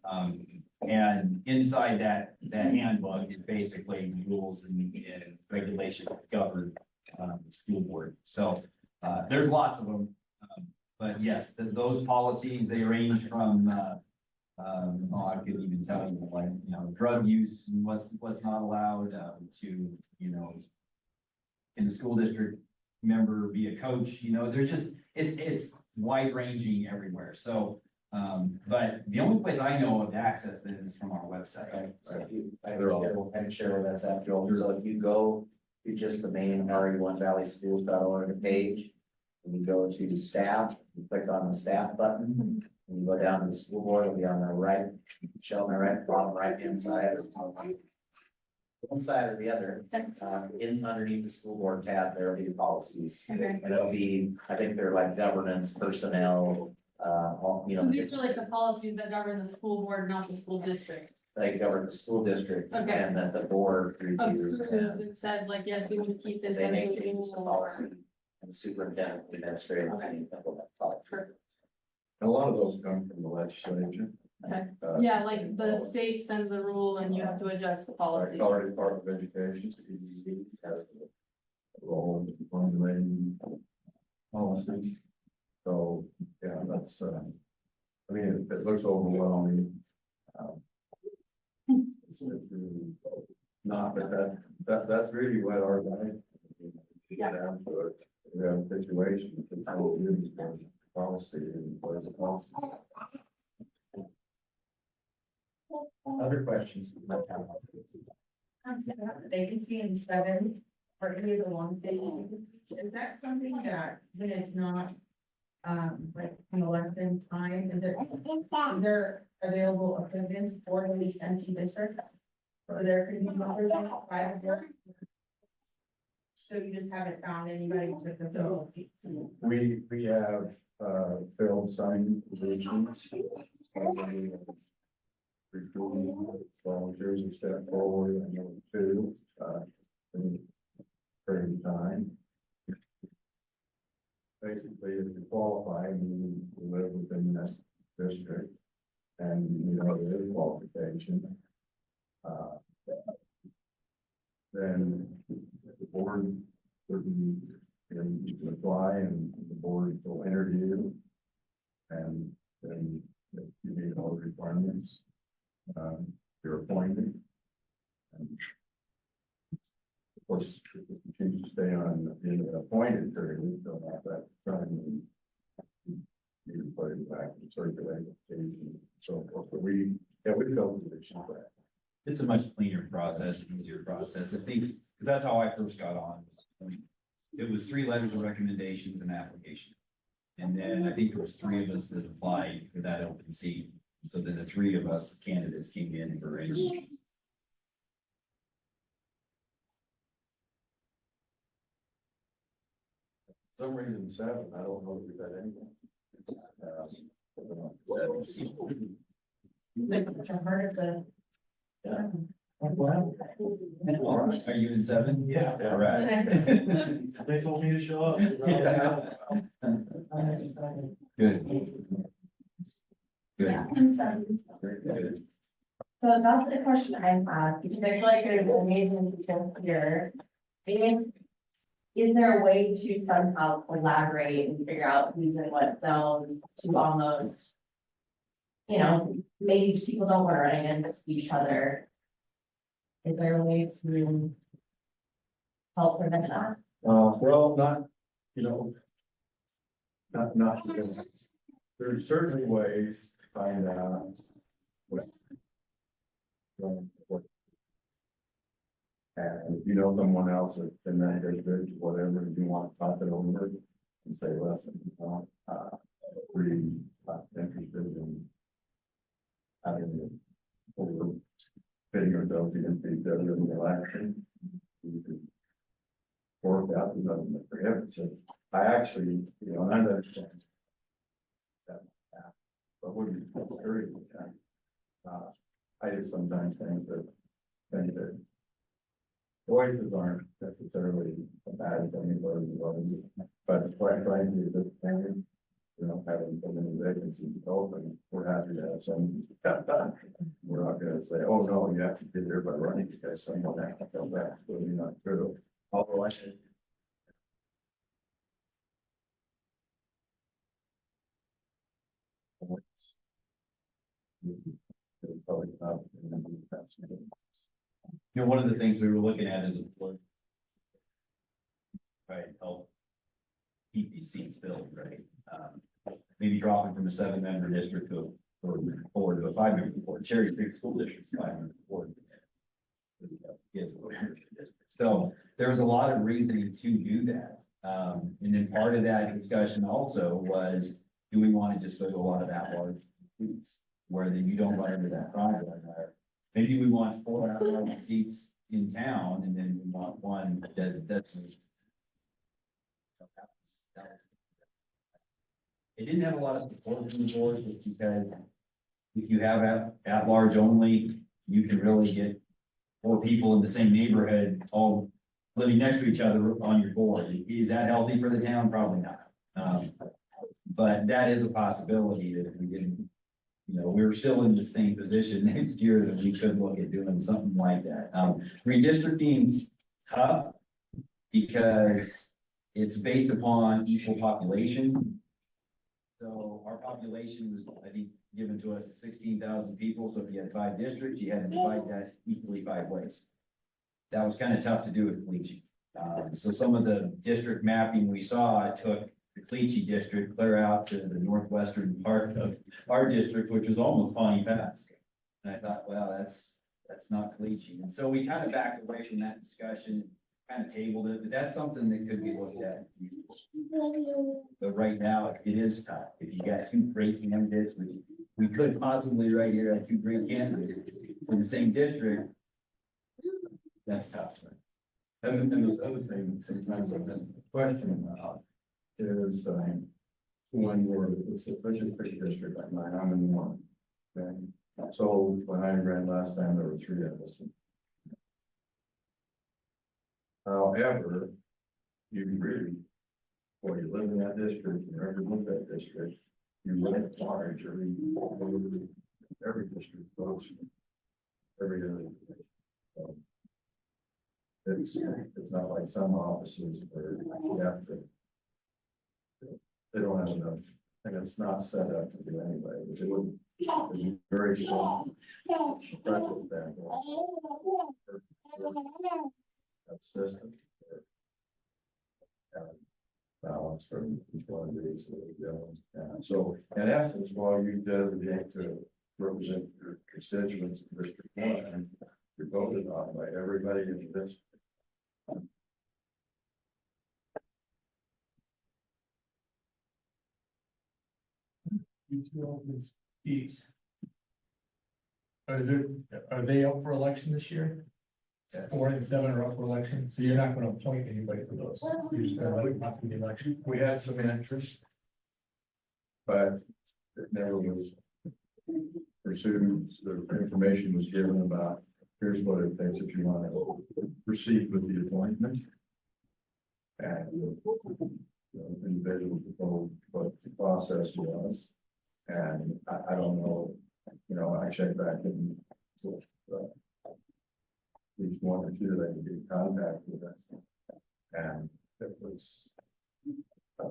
And inside that handbook is basically rules and regulations that govern, the school board. So, there's lots of them. But yes, those policies, they range from, I could even tell you, like, you know, drug use and what's not allowed, to, you know, can the school district member be a coach, you know, there's just, it's wide ranging everywhere, so, but the only place I know of to access this is from our website. Okay, so if you, I can share where that's at, Joel. So if you go to just the main RE1ValleySchools.org page, and you go to staff, you click on the staff button, and you go down to the school board, it'll be on the right, show on the right, bottom right-hand side. One side or the other, in underneath the school board tab, there'll be policies. Okay. And it'll be, I think they're like governance, personnel, all, you So know, these are like the policies that govern the school board, not the school district. they govern the school district Okay. and that the board reviews. Approves, And it says like, yes, we would keep this they as make a changes to rule. policy and the superintendent, the administrative team, implement policy. Perfect. A lot of those come from the legislature. Okay. Uh, Yeah, like the state sends a rule and you have to adjust the Our policy. Colorado Department of Education, CDC, has a role in formulating policies. So, yeah, that's, I mean, it looks overwhelming. It's really not, but that's really what our life. Yeah. Down to it. We have a situation, it's all used for policy and what is the policy. Other questions? Vacancy in 7, or any of the long stay vacancies, is that something that, when it's not, like an election time, is there available applicants for these empty districts? Or there could be others by the board? So you just haven't found anybody with the fill seats? We have, filled some positions. Recruiting volunteers have stepped forward, I know two, in period of time. Basically, if you qualify, you live within this district, and you know there is qualification. Then the board would be, you know, you can apply and the board will interview. And then if you meet all the requirements, you're appointed. appointed period, we don't have that time. You put it back and circulate it, so forth, but we felt the issue back. It's a much cleaner process, easier process, I think, because that's how I first got on. It was 3 letters of recommendations and application. And then I think there was 3 of us that applied for that open seat. So then the 3 of us candidates came in for interview. For some reason 7, I don't know if we've had anything. I've heard of the. Yeah. Are you in 7? Yeah. All right. They told me to show up. Good. Good. Yeah, I'm sorry. Very good. So that's the question I have, because I feel like there's amazing people here. And is there a way to somehow collaborate and figure out who's in what zones to almost, you know, maybe people don't want to run against each other? Is there a way to help prevent that? Well, not, you know, not, there's certainly ways to find out what. what- And if you know someone else that's been that good, whatever, if you want to talk it over and say, listen, pretty interested in having it over fitting ourselves against each other in the election. You could work out the government prohibits it. I actually, you know, and I understand that, but we're very, I just sometimes think that voices aren't necessarily a bad thing, but quite frankly, this thing, you know, having so many vacancies open, we're happy to have some. We're not gonna say, oh, no, you have to get here by running, because someone has to come back, so you're not true. Although I should. Probably not. You know, one of the things we were looking at is right, help keep these seats filled, right? Maybe dropping from a 7-member district to a 5-member board. Cherry Creek School District's 5-member board. So there was a lot of reasoning to do that. And then part of that discussion also was, do we want to just go to a lot of at-large seats where then you don't run into that problem? Maybe we want 4 at-large seats in town, and then we want 1 that's. It didn't have a lot of support from the board, just because if you have at-large only, you can really get 4 people in the same neighborhood, all living next to each other on your board. Is that healthy for the town? Probably not. But that is a possibility that if we didn't, you know, we're still in the same position next year, that we could look at doing something like that. Redistricting's tough because it's based upon equal population. So our population was, I think, given to us at 16,000 people. So if you had 5 districts, you had to divide that equally 5 ways. That was kind of tough to do with Cleachy. So some of the district mapping we saw, it took the Cleachy district clear out to the northwestern part of our district, which was almost Pawnee Pass. And I thought, well, that's not Cleachy. And so we kind of backed away from that discussion, kind of tabled it, but that's something that could be looked at. But right now, it is tough. If you got 2 great candidates, which we could possibly right here have 2 great candidates in the same district, that's tough. And the other thing, sometimes I've been questioning about is, when we're, let's just pick a district like mine, I'm in 1. Okay, so when I ran last time, there were 3 of us. However, you can really, or you live in that district, you never live that district, you run at large, every district votes. Every other. So, it's not like some offices where you have to. They don't have enough, and it's not set up to do anyway, which it would be very strong. Practice that. System. balance from each one of these. And so in essence, while you designate to represent your constituents in District 1, you're voted on by everybody in this. Seats. Are they up for election this year? Yes. 4 and 7 are up for election, so you're not gonna appoint anybody for those. You're just gonna let them after the election. We had some interest. But it never was pursued. The information was given about, here's what it takes if you want to proceed with the appointment. And the individual told what the process was. And I don't know, I checked back in with at least one or two that I could get in contact with us. And it was I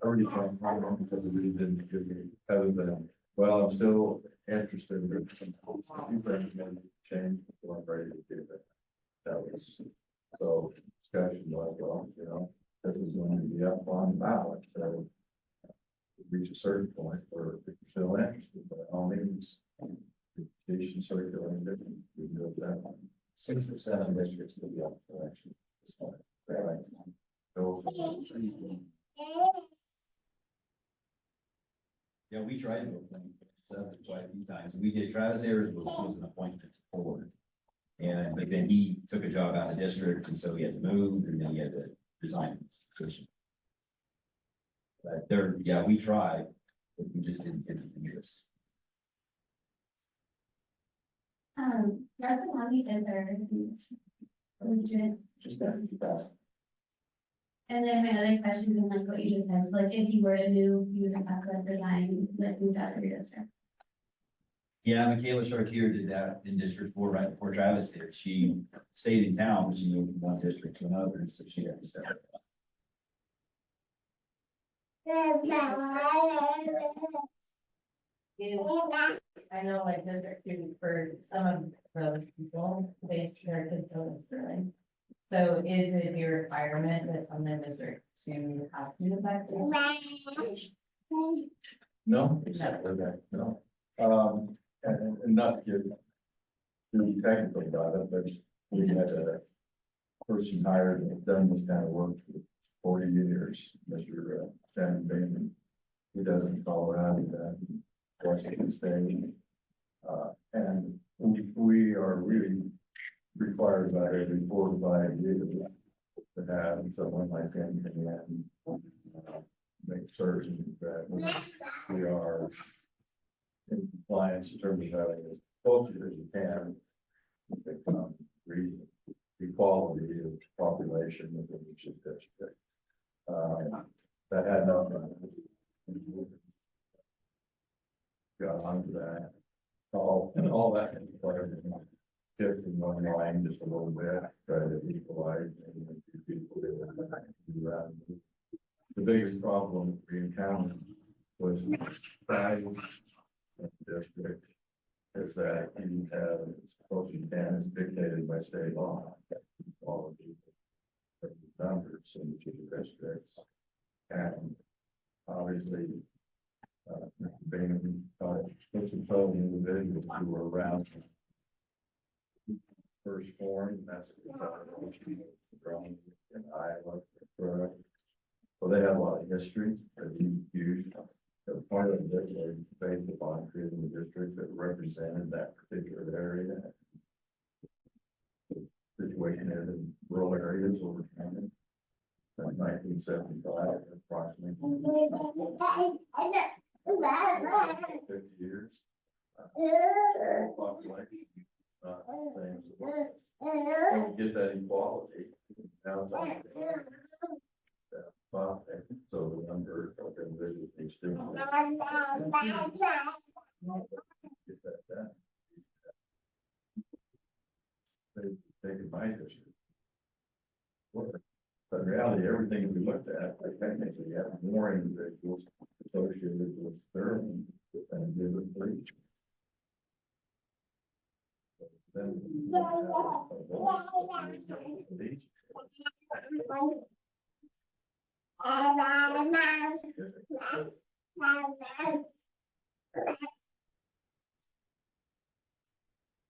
already came from because it really didn't give me, other than, well, I'm still interested in change before I'm ready to do that. That was, so discussion was, well, this is going to be up on the ballot, so reach a certain point where if you're still interested, but all means, education circulating different, we do it that way. 6 or 7 districts will be up for election this morning. Right. So, Yeah, we tried to appoint seven quite a few times. We did, Travis Ayers was an appointment forward. And but then he took a job out of the district, and so he had to move, and then he had to resign from his position. But there, yeah, we tried, but we just didn't get the interest. That's the one we did there. We did. Just that 2,000. And then my other question is like what you just said, like if you were to move, you would have to resign, like move out of your district. Yeah, Michaela Chartier did that in District 4 right before Travis did. She stayed in town, but she moved from one district to another, so she had to step up. I know like District 2 for some of those people, they their kids go to Sterling. So is it your requirement that some in District 2 have to affect no, exactly that, no. And not to get too technical about it, but we had a person hired and done this kind of work for 40 years, Mr. Shannon Bain. He does it in Colorado, Washington State. And we are really required by every 4 to 5 years to have someone like him and make certain that we are in compliance in terms of having as close as you can. Reason, equality of population within each district. That had nothing. Got onto that. All that can be played in one line just a little bit, try to equalize and then people do that. The biggest problem we encountered was size of the district is that you have supposed to is dictated by state law. All of the numbers in each of the districts. And obviously, being such a total individuals who were around first form, that's growing in Iowa. So they have a lot of history that we used. Part of it was based upon creating a district that represented that particular area. The situation in rural areas over time. From 1975, approximately 50 years. Population, same. So get that equality. Now it's on so the number of individuals needs to. Get that done. They can buy this. But in reality, everything we looked at, I technically have more individuals associated with Sterling than did with Breach. Then.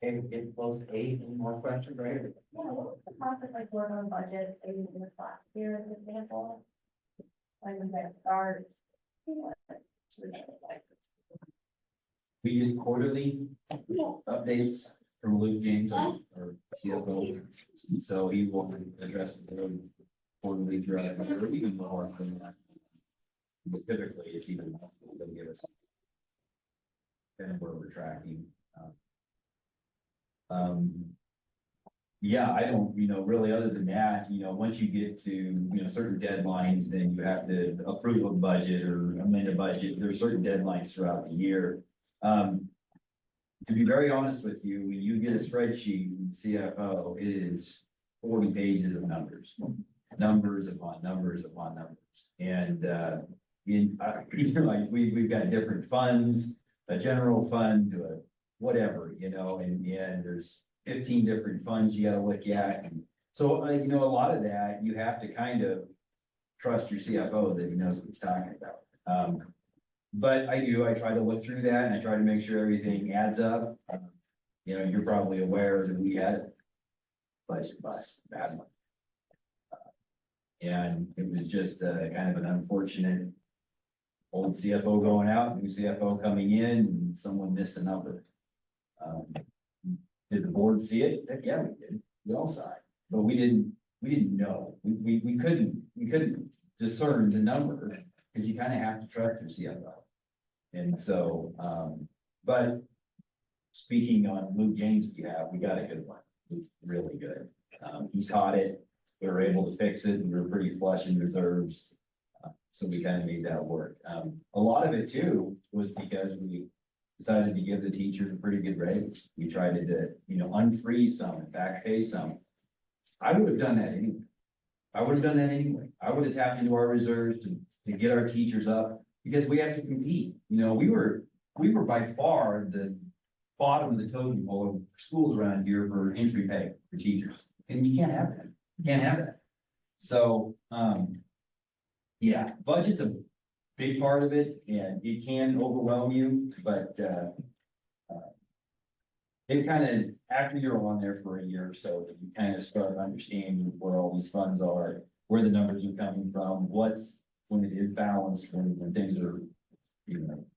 It close to 8, any more questions, right? The process like work on budget, say in this last year, as an example. When we get start. We get quarterly updates from Luke James, our CFO. So he will address the board quarterly throughout, or even more than that. But typically, it's even, they'll give us kind of where we're tracking. Yeah, I don't, really, other than that, once you get to, certain deadlines, then you have to approve a budget or amend a budget. There's certain deadlines throughout the year. To be very honest with you, when you get a spreadsheet, CFO, it is 40 pages of numbers, numbers upon numbers upon numbers. And, like, we've got different funds, a general fund to a whatever, and there's 15 different funds you gotta look at. And so, a lot of that, you have to kind of trust your CFO that he knows what he's talking about. But I try to look through that and I try to make sure everything adds up. You're probably aware that we had budget bust, bad one. And it was just kind of an unfortunate old CFO going out, new CFO coming in, and someone missed a number. Did the board see it? Heck, yeah, we did. We all saw it, but we didn't know. We couldn't discern the number because you kind of have to trust your CFO. And so, but speaking on Luke James, we got a good one. It's really good. He caught it. We were able to fix it. We were pretty flush in reserves. So we kind of made that work. A lot of it too was because we decided to give the teachers a pretty good raise. We tried to, unfreeze some and back pay some. I would have done that anyway. I would have tapped into our reserves to get our teachers up because we have to compete. We were by far the bottom of the totem pole of schools around here for entry pay for teachers. And you can't have that. You can't have that. So, yeah, budget's a big part of it and it can overwhelm you, but, it kind of, after you're on there for a year or so, that you kind of start understanding where all these funds are, where the numbers are coming from, when it is balanced, when things are,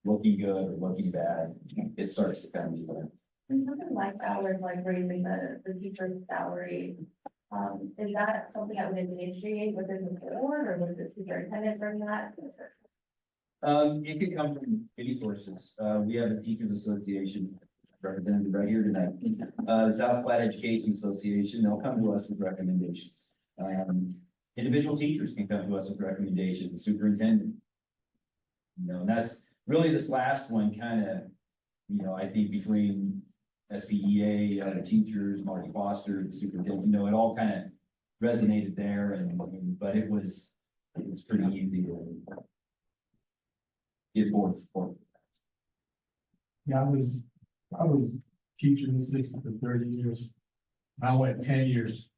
looking good or looking bad, it starts to come together. And something like that, was like raising the teacher's salary. Is that something that would initiate within the board or would the superintendent bring that? It could come from any sources. We have a teachers association represented right here tonight. South Platte Education Association, they'll come to us with recommendations. Individual teachers can come to us with recommendations, the superintendent. And that's really this last one kind of, I think between SPEA, the teachers, Marty Foster, the superintendent, it all kind of resonated there but it was pretty easy to get board support. Yeah, I was teaching the system for 30 years. I went 10 years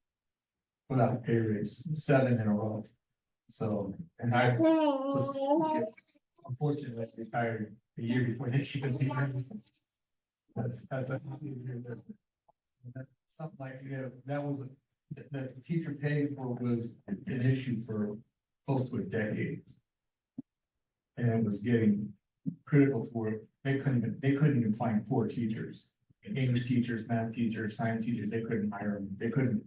without a pay raise, 7 in a row. So, and I unfortunately retired a year before this year. That's something like, that was, the teacher pay for was an issue for close to a decade. And it was getting critical to where they couldn't even find 4 teachers. English teachers, math teachers, science teachers, they couldn't hire them. They couldn't,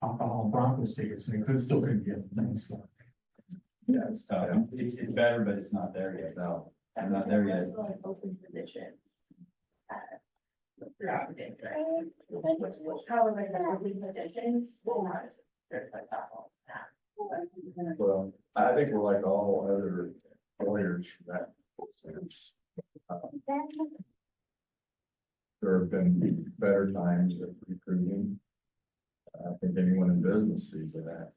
alcohol Broncos tickets, and they still couldn't get them. So. Yeah, it's tough. It's better, but it's not there yet. No, it's not there yet. That's like open positions. Throughout the day, right? However, the open positions will not. Well, I think we're like all other lawyers for that sense. There have been better times of recruiting. I think anyone in business sees that.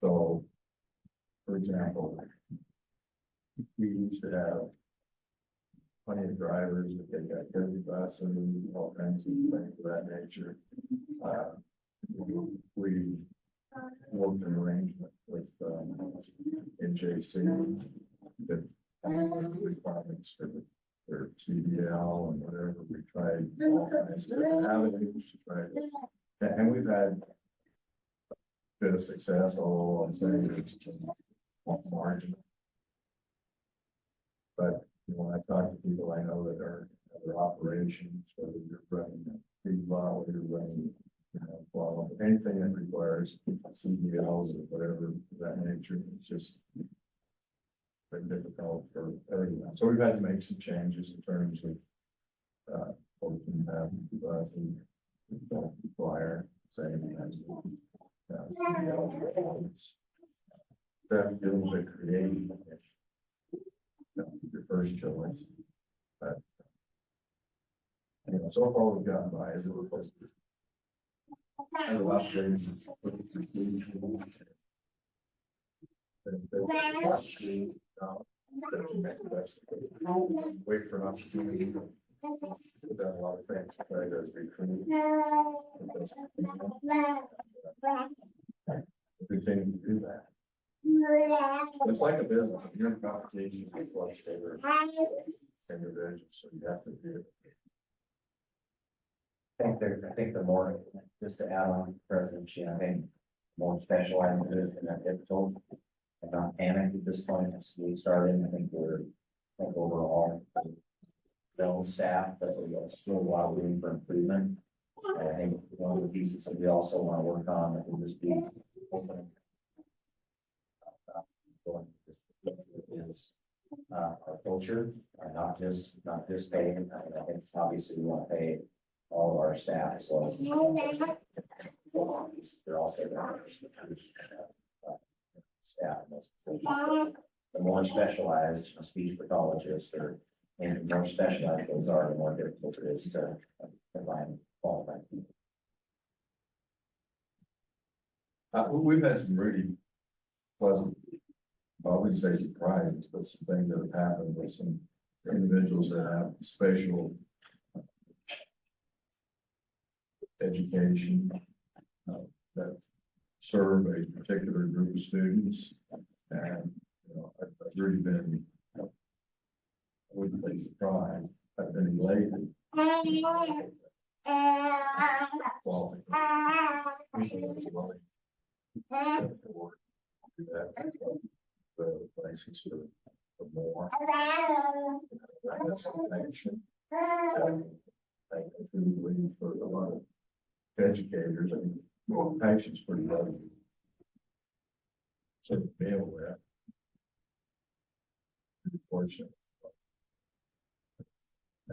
So, for example, we used to have plenty of drivers that take activity classes and all kinds of things of that nature. We worked an arrangement with, NJC that requirements for their CDL and whatever. We tried all kinds of different avenues to try to, and we've had a bit of success, although I'm saying it's marginal. But when I talk to people I know that are other operations, whether you're running a feedlot, or you're running, well, anything that requires CDLs or whatever of that nature, it's just very difficult for everyone. So we've had to make some changes in terms of what we can have, we don't require saying that. That deals with creating your first choice. But so far we've gotten by as it was. And a lot of things. Wait for an opportunity. We've done a lot of things to try to recruit. Continue to do that. It's like a business. You're in competition with what's favorite individuals, so you have to do it. I think the more, just to add on presidency, I think more specialized it is than that difficult. I'm not panicked at this point, as we started, I think overall, well staff, but we have still a lot of room for improvement. And I think one of the pieces that we also want to work on that will just be open. Is our culture, and not just pay. I think obviously we want to pay all of our staff as well. They're also staff. The more specialized speech pathologists or and the more specialized those are, the more difficult it is to find qualified people. We've had some really pleasant, I wouldn't say surprises, but some things that have happened with some individuals that have special education that serve a particular group of students. And, I've really been, I wouldn't say surprised, I've been elated. The places for more. That's connection. I truly believe for a lot of educators, I mean, more patience pretty low. So to be able to be fortunate. I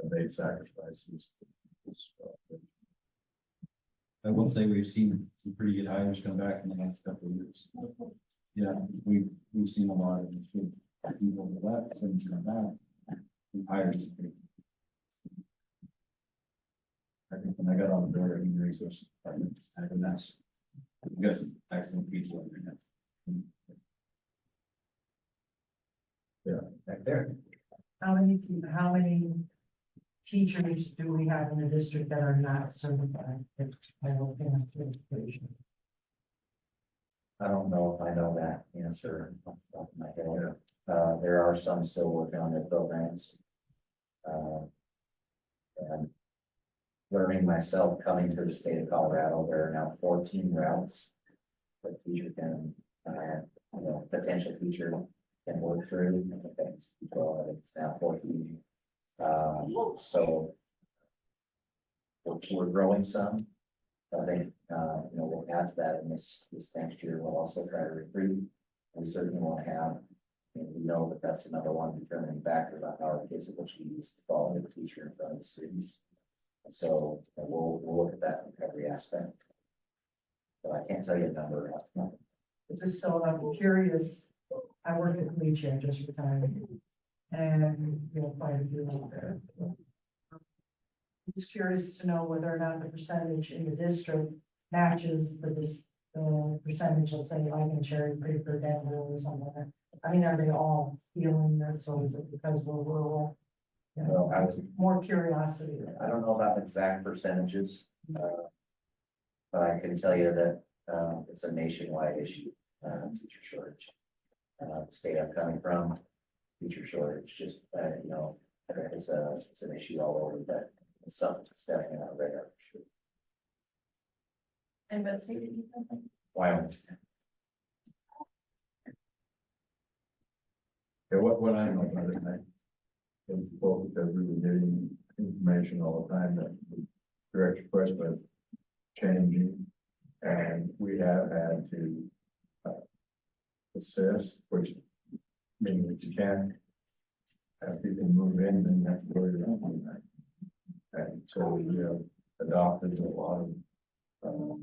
made sacrifices. I will say we've seen some pretty good hires come back in the last couple of years. Yeah, we've seen a lot of good people that left since come back. We've hired some pretty. I think when I got on the board of human resources department, I had a mess. We got some excellent people in there now. Yeah, Back there. How many teachers do we have in the district that are not certified? I don't know if I know that answer off the top of my head. There are some still working on their programs. And learning myself coming to the state of Colorado, there are now 14 routes that teacher can, potential teacher can work through. I think it's now 14. So we're growing some. I think, we'll add to that in this next year. We'll also try to recruit. We certainly want to have, we know that that's the number one determining factor about how our kids will choose the quality of the teacher in front of the students. And so we'll look at that in every aspect. But I can't tell you a number. Just so I'm curious, I work at Collegiate, just retired, and quite a few out there. I'm just curious to know whether or not the percentage in the district matches the percentage, let's say, like in Cherry Creek or Denver or something like that. I mean, are they all feeling this, or is it because we're rural? You know, Well, I was, more curiosity. I don't know about exact percentages, but I can tell you that, it's a nationwide issue, teacher shortage. The state I'm coming from, teacher shortage, just, you know, it's an issue all over, but it's something that's definitely not radar. And what state did you come from? Wyoming. Yeah, what I know about it, because we were getting information all the time that the director question was changing. And we have had to assist, which means that you can't have people move in, then you have to go to your own. And so we have adopted a lot of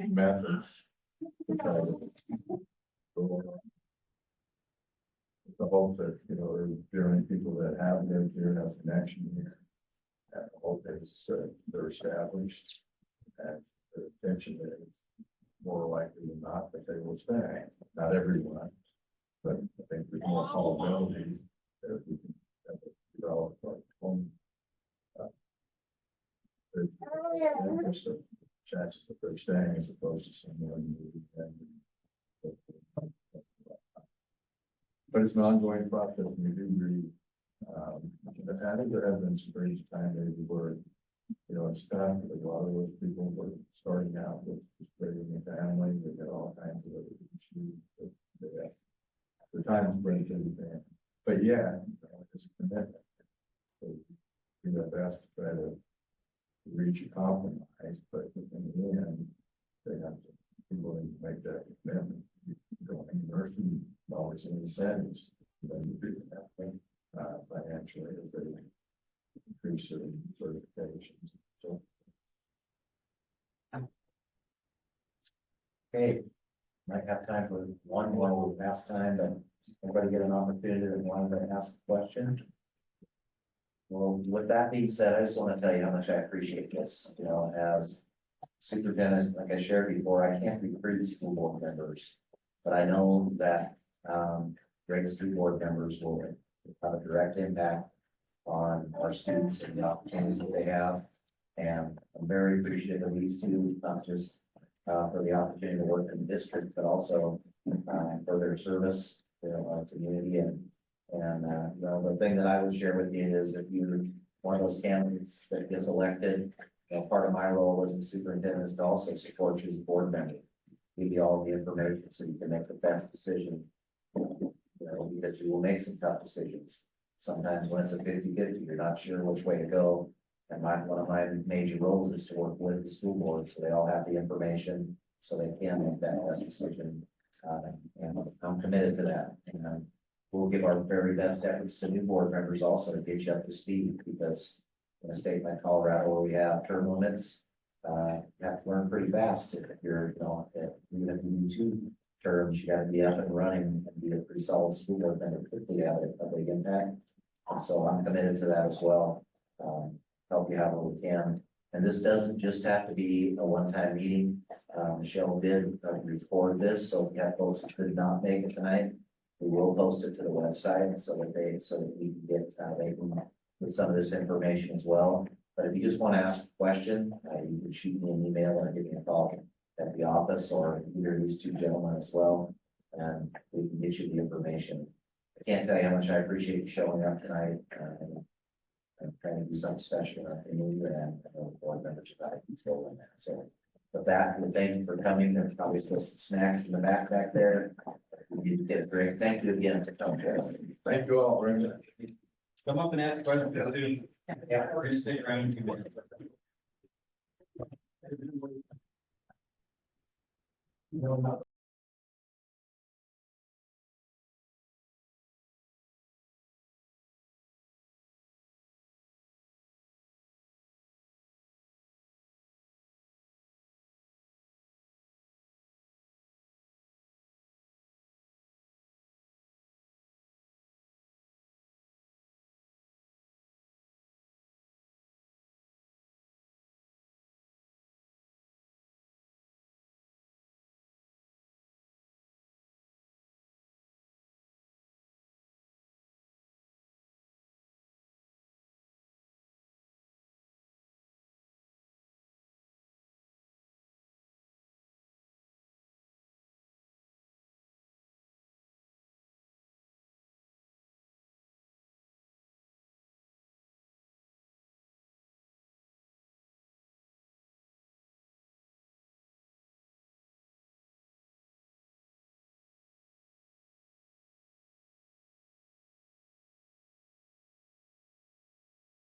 methods. to try to the hope that, you know, there are people that have lived here, have connection here. And the hope is they're established and the intention is more likely than not that they will stay. Not everyone, but I think there's more probability that we can develop our own. There's the chances that they're staying as opposed to someone who. But it's an ongoing process, and we do read, I think there have been some periods of time maybe where, you know, it's tough, but a lot of those people were starting out with just creating a family, they got all kinds of other issues, but the time is bringing to the family. But yeah, it's a commitment. So we do our best to try to reach a compromise, but in the end, they have to be willing to make that commitment. Going to nursing, always in incentives, then you do that thing, financially as they increase their certifications. So. Okay, might have time for one more last time, but everybody get an opportunity and wanted to ask a question. Well, with that being said, I just want to tell you how much I appreciate this, you know, as superintendent, like I shared before, I can't recruit school board members. But I know that, great school board members will have a direct impact on our students and the opportunities that they have. And I'm very appreciative of these two, not just, for the opportunity to work in the district, but also, for their service, you know, our community and, you know, the thing that I would share with you is if you're one of those candidates that gets elected, you know, part of my role as the superintendent is to also support you as a board member. Give you all the information so you can make the best decision. You know, because you will make some tough decisions. Sometimes when it's a 50-50, you're not sure which way to go. And one of my major roles is to work with the school board, so they all have the information, so they can make that best decision. And I'm committed to that. And we'll give our very best efforts to new board members also to get you up to speed, because in a state like Colorado where we have term limits, you have to learn pretty fast if you're, you know, even if you do 2 terms, you gotta be up and running and be a pretty solid school board member quickly have a big impact. And so I'm committed to that as well. Help you out where we can. And this doesn't just have to be a one-time meeting. Michelle did record this, so if you have folks who could not make it tonight, we will post it to the website so that we can get, they can get some of this information as well. But if you just want to ask a question, you can shoot me an email or give me a call at the office or either of these 2 gentlemen as well, and we can get you the information. I can't tell you how much I appreciate you showing up tonight. I'm trying to do something special in the new year, and I know the board members about it, control in that. So with that, we thank you for coming. There's probably still some snacks in the back there. You need to get a drink. Thank you again for coming. Thank you all very much. Come up and ask questions. Yeah, we're gonna stay around 2 minutes. No, not